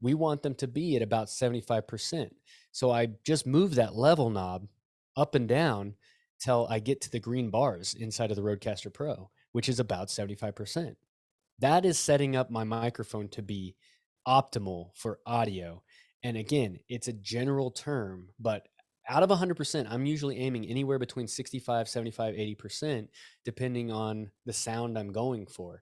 we want them to be at about 75%. So I just move that level knob up and down till I get to the green bars inside of the Rodecaster Pro, which is about 75%. That is setting up my microphone to be optimal for audio. And again, it's a general term, but out of 100%, I'm usually aiming anywhere between 65, 75, 80%, depending on the sound I'm going for.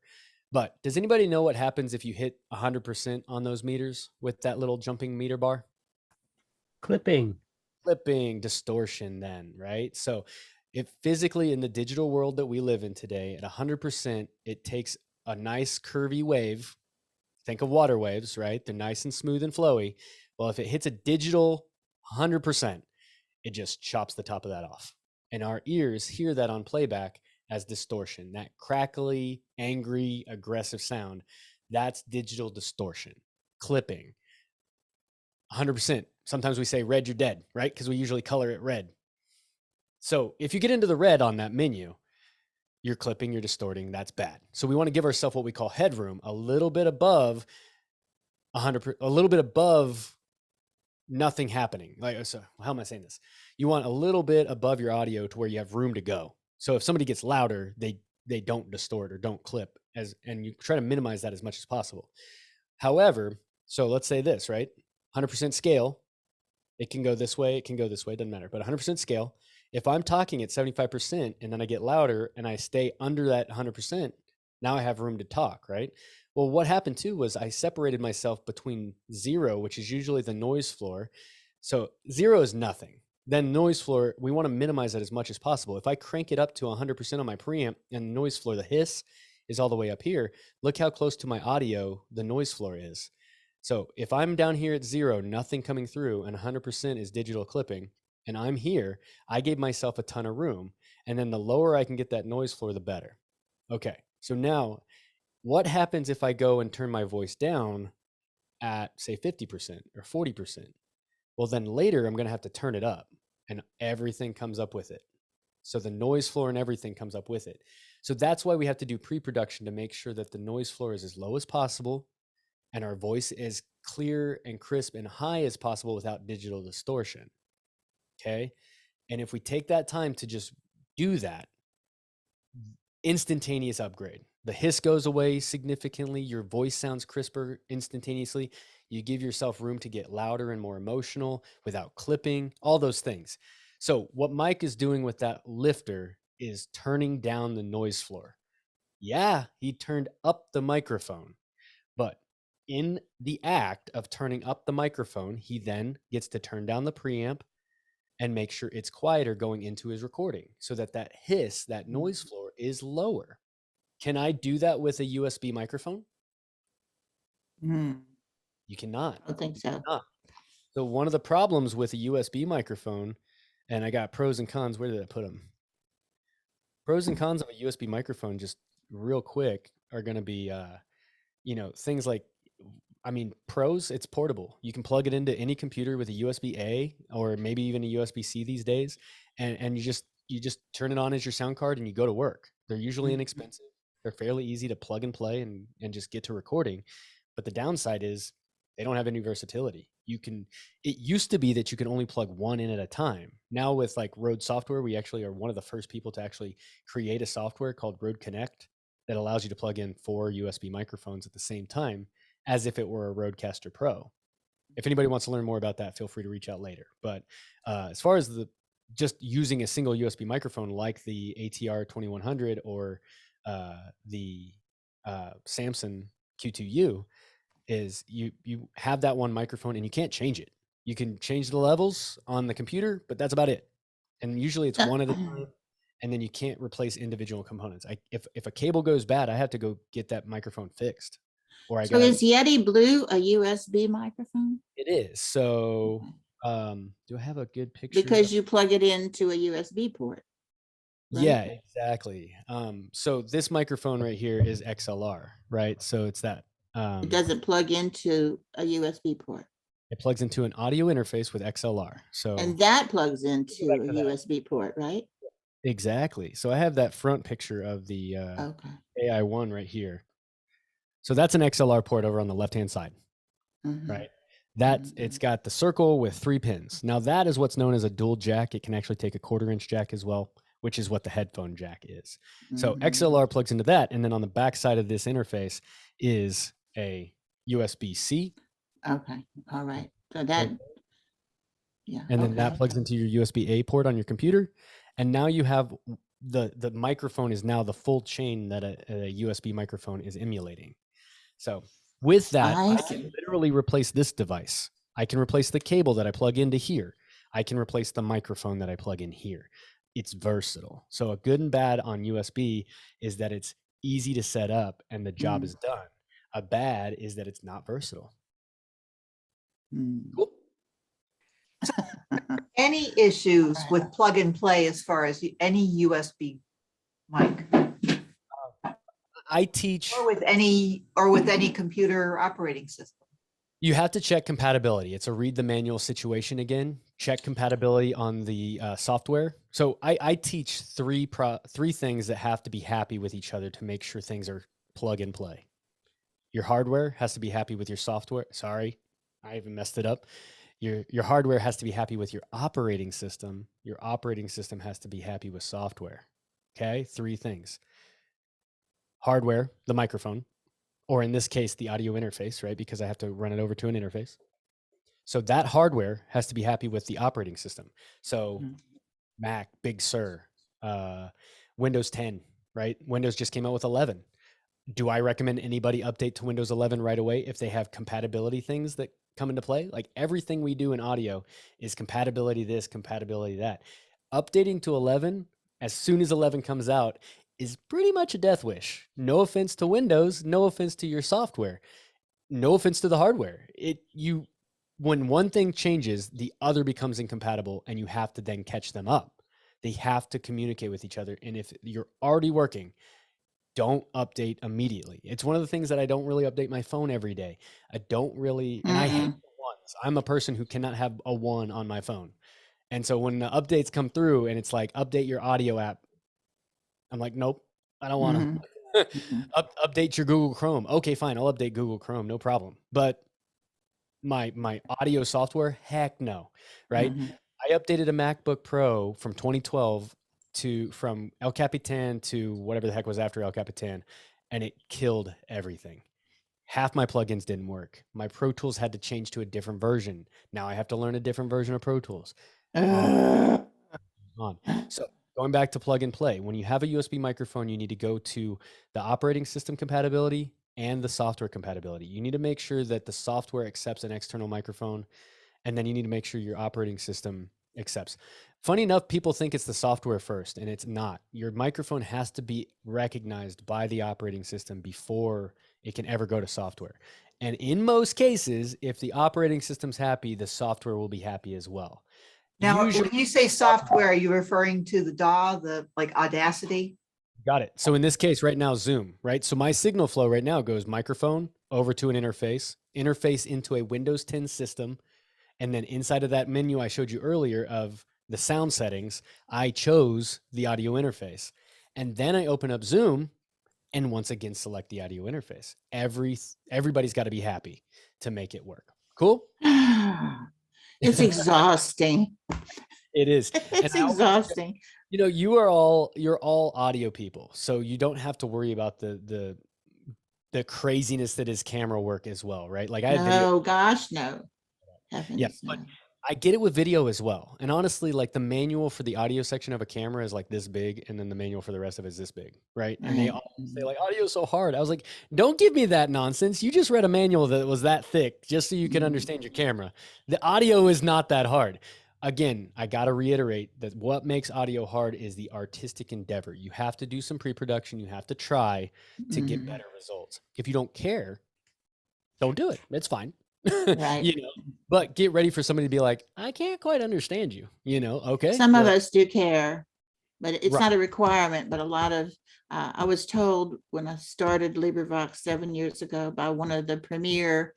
But does anybody know what happens if you hit 100% on those meters with that little jumping meter bar? Clipping. Distortion then, right? So if physically in the digital world that we live in today at 100%, it takes a nice curvy wave. Think of water waves, right? They're nice and smooth and flowy. Well, if it hits a digital 100%, it just chops the top of that off. And our ears hear that on playback as distortion, that crackly, angry, aggressive sound. That's digital distortion. Clipping. 100%. Sometimes we say red, you're dead, right? Because we usually color it red. So if you get into the red on that menu, you're clipping, you're distorting, that's bad. So we want to give ourselves what we call headroom, a little bit above 100%, a little bit above nothing happening. Like, so how am I saying this? You want a little bit above your audio to where you have room to go. So if somebody gets louder, they don't distort or don't clip, and you try to minimize that as much as possible. However, so let's say this, right? 100% scale. It can go this way, it can go this way, doesn't matter, but 100% scale. If I'm talking at 75% and then I get louder and I stay under that 100%, now I have room to talk, right? Well, what happened too was I separated myself between 0, which is usually the noise floor. So 0 is nothing. then noise floor, we want to minimize that as much as possible. If I crank it up to 100% on my preamp and noise floor, the hiss is all the way up here, look how close to my audio the noise floor is. So if I'm down here at 0, nothing coming through, and 100% is digital clipping, and I'm here, I gave myself a ton of room. And then the lower I can get that noise floor, the better. Okay, so now what happens if I go and turn my voice down at, say, 50% or 40%? Well, then later I'm going to have to turn it up, and everything comes up with it. So the noise floor and everything comes up with it. So that's why we have to do pre-production, to make sure that the noise floor is as low as possible and our voice is clear and crisp and high as possible without digital distortion. Okay. And if we take that time to just do that, instantaneous upgrade. The hiss goes away significantly. Your voice sounds crisper instantaneously. You give yourself room to get louder and more emotional without clipping, all those things. So what Mike is doing with that lifter is turning down the noise floor. Yeah, he turned up the microphone, but in the act of turning up the microphone, he then gets to turn down the preamp and make sure it's quieter going into his recording, so that that hiss, that noise floor is lower. Can I do that with a USB microphone? You cannot. I think so. So one of the problems with a USB microphone, and I got pros and cons. Where did I put them? Pros and cons of a USB microphone, just real quick, are going to be, things like, pros, it's portable. You can plug it into any computer with a USB-A or maybe even a USB-C these days. And you just turn it on as your sound card and you go to work. They're usually inexpensive. They're fairly easy to plug and play and just get to recording. But the downside is they don't have any versatility. It used to be that you can only plug one in at a time. Now with like Rode software, we actually are one of the first people to actually create a software called Rode Connect that allows you to plug in 4 USB microphones at the same time, as if it were a Rodecaster Pro. If anybody wants to learn more about that, feel free to reach out later. But as far as just using a single USB microphone like the ATR 2100 or the Samson Q2U, is you have that one microphone and you can't change it. You can change the levels on the computer, but that's about it. And usually it's one at a time, and then you can't replace individual components. If a cable goes bad, I have to go get that microphone fixed. So is Yeti Blue a USB microphone? It is. So do I have a good picture? Because you plug it into a USB port. Right? Yeah, exactly. So this microphone right here is XLR, right? So it's that. It doesn't plug into a USB port. It plugs into an audio interface with XLR. So and that plugs into a USB port, right? Exactly. So I have that front picture of the AI1 right here. So that's an XLR port over on the left-hand side, right? It's got the circle with 3 pins. Now that is what's known as a dual jack. It can actually take a 1/4-inch jack as well, which is what the headphone jack is. So XLR plugs into that. And then on the back side of this interface is a USB-C. Okay. All right. So that, yeah. And then that plugs into your USB-A port on your computer. And now you have the microphone is now the full chain that a USB microphone is emulating. So with that, I can literally replace this device. I can replace the cable that I plug into here. I can replace the microphone that I plug in here. It's versatile. So a good and bad on USB is that it's easy to set up and the job is done. A bad is that it's not versatile. Cool. Any issues with plug and play as far as any USB mic? I teach, or with any computer operating system. You have to check compatibility. It's a read the manual situation again. Check compatibility on the software. So I teach three things that have to be happy with each other to make sure things are plug and play. Your hardware has to be happy with your software. Sorry, I even messed it up. Your hardware has to be happy with your operating system. Your operating system has to be happy with software. Okay, 3 things. Hardware, the microphone, or in this case, the audio interface, right? Because I have to run it over to an interface. So that hardware has to be happy with the operating system. So Mac, Big Sur, Windows 10, right? Windows just came out with 11. Do I recommend anybody update to Windows 11 right away if they have compatibility things that come into play? Like everything we do in audio is compatibility this, compatibility that. Updating to 11 as soon as 11 comes out is pretty much a death wish. No offense to Windows, no offense to your software, no offense to the hardware. When one thing changes, the other becomes incompatible and you have to then catch them up. They have to communicate with each other. And if you're already working, don't update immediately. It's one of the things that I don't really update my phone every day. I don't really, and I hate the ones. I'm a person who cannot have a 1 on my phone. And so when the updates come through and it's like, update your audio app, I'm like, nope, I don't want to. Update your Google Chrome. Okay, fine. I'll update Google Chrome. No problem. But my audio software, heck no, right? I updated a MacBook Pro from 2012 from El Capitan to whatever the heck was after El Capitan, and it killed everything. Half my plugins didn't work. My Pro Tools had to change to a different version. Now I have to learn a different version of Pro Tools. So going back to plug and play, when you have a USB microphone, you need to go to the operating system compatibility and the software compatibility. You need to make sure that the software accepts an external microphone, and then you need to make sure your operating system accepts. Funny enough, people think it's the software first, and it's not. Your microphone has to be recognized by the operating system before it can ever go to software. And in most cases, if the operating system's happy, the software will be happy as well. Now, Usually, when you say software, are you referring to the DAW, the like Audacity? got it. So in this case right now, Zoom, right? So my signal flow right now goes microphone over to an interface into a Windows 10 system. And then inside of that menu I showed you earlier of the sound settings, I chose the audio interface. And then I open up Zoom and once again select the audio interface. Everybody's got to be happy to make it work. Cool? It's exhausting. It is. It's exhausting. You know, you're all audio people, so you don't have to worry about the craziness that is camera work as well, right? Like I have video. Oh gosh, no. Heavens, Yeah, no. but I get it with video as well. And honestly, like the manual for the audio section of a camera is like this big, and then the manual for the rest of it is this big, right? And they all say like audio is so hard. I was like, don't give me that nonsense. You just read a manual that was that thick just so you can understand your camera. The audio is not that hard. Again, I got to reiterate that what makes audio hard is the artistic endeavor. You have to do some pre-production. You have to try to get better results. If you don't care, don't do it. It's fine. Right. You know, but get ready for somebody to be like, I can't quite understand you, you know. Okay. Some of us do care, but it's Right. not a requirement. But a lot of, I was told when I started LibriVox 7 years ago by one of the premier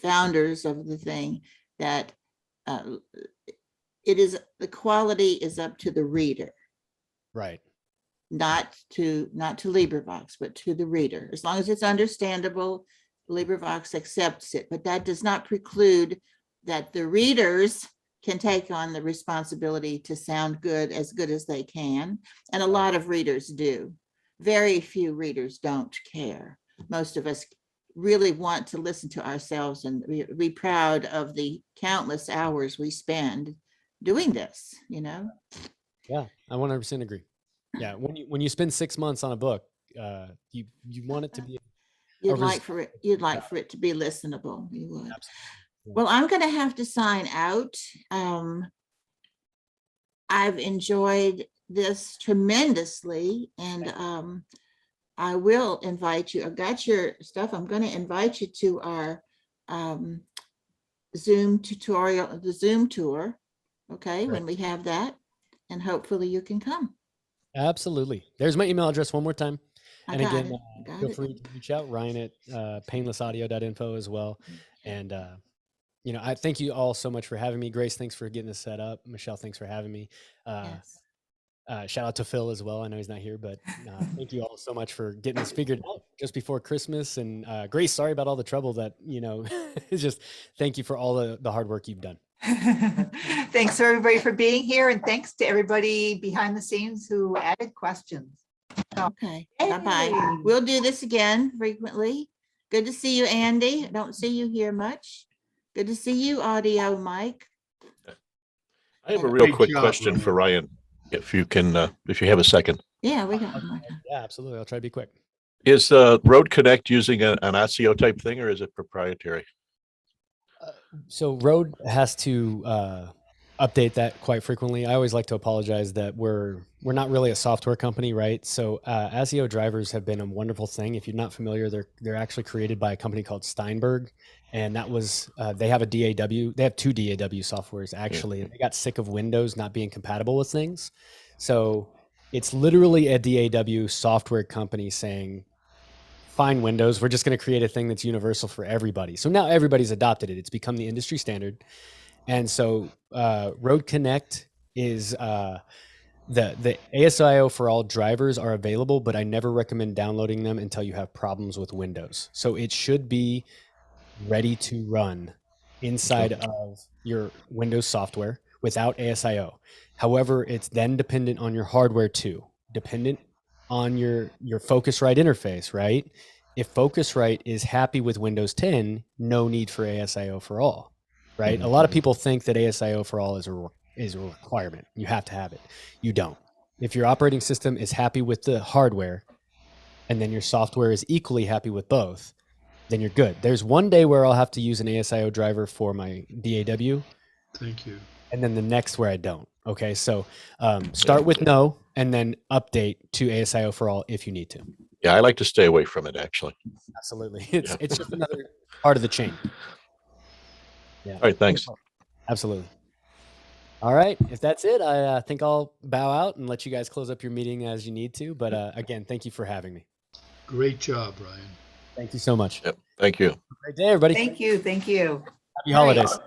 founders of the thing that the quality is up to the reader. Right. Not to LibriVox, but to the reader. As long as it's understandable, LibriVox accepts it, but that does not preclude that the readers can take on the responsibility to sound good as they can. And a lot of readers do. Very few readers don't care. Most of us really want to listen to ourselves and be proud of the countless hours we spend doing this, you know? Yeah, I 100% agree. Yeah, when you spend 6 months on a book, you want it to be. You'd like for it to be listenable. You would. Absolutely. Well, I'm going to have to sign out. I've enjoyed this tremendously, and I will invite you. I've got your stuff. I'm going to invite you to our Zoom tutorial, the Zoom tour. Okay, when we have that, and hopefully you can come. Absolutely. There's my email address one more time. And again, feel free to reach out, Ryan at painlessaudio.info as well. And, you know, I thank you all so much for having me. Grace, thanks for getting this set up. Michelle, thanks for having me. Yes. Shout out to Phil as well. I know he's not here, but thank you all so much for getting this figured out just before Christmas. And Grace, sorry about all the trouble that, you know, it's just thank you for all the hard work you've done. Thanks everybody for being here, and thanks to everybody behind the scenes who added questions. Okay, bye-bye. We'll do this again frequently. Good to see you, Andy. I don't see you here much. Good to see you, Audio Mike. I have a real quick question for Ryan, if you can, if you have a second. Yeah, we got more time. Yeah, absolutely. I'll try to be quick. Is Road Connect using an ASIO type thing, or is it proprietary? So Rode has to update that quite frequently. I always like to apologize that we're not really a software company, right? So ASIO drivers have been a wonderful thing. If you're not familiar, they're actually created by a company called Steinberg, and that was they have a DAW. They have 2 DAW softwares actually. And they got sick of Windows not being compatible with things, so it's literally a DAW software company saying, fine Windows, we're just going to create a thing that's universal for everybody. So now everybody's adopted it. It's become the industry standard. And so Rode Connect is the ASIO for all drivers are available, but I never recommend downloading them until you have problems with Windows. So it should be ready to run inside of your Windows software without ASIO. However, it's then dependent on your hardware too, dependent on your Focusrite interface, right? If Focusrite is happy with Windows 10, no need for ASIO for all, right? A lot of people think that ASIO for all is a requirement. You have to have it. You don't. If your operating system is happy with the hardware and then your software is equally happy with both, then you're good. There's one day where I'll have to use an ASIO driver for my DAW. Thank you. And then the next where I don't. Okay, so start with no, and then update to ASIO for all if you need to. Yeah, I like to stay away from it, actually. Absolutely, it's just another part of the chain. Yeah. All right, thanks. Absolutely. All right, if that's it, I think I'll bow out and let you guys close up your meeting as you need to. But again, thank you for having me. Great job, Ryan. Thank you so much. Yep, thank you. Great day, everybody. Thank you. Thank you. Happy holidays.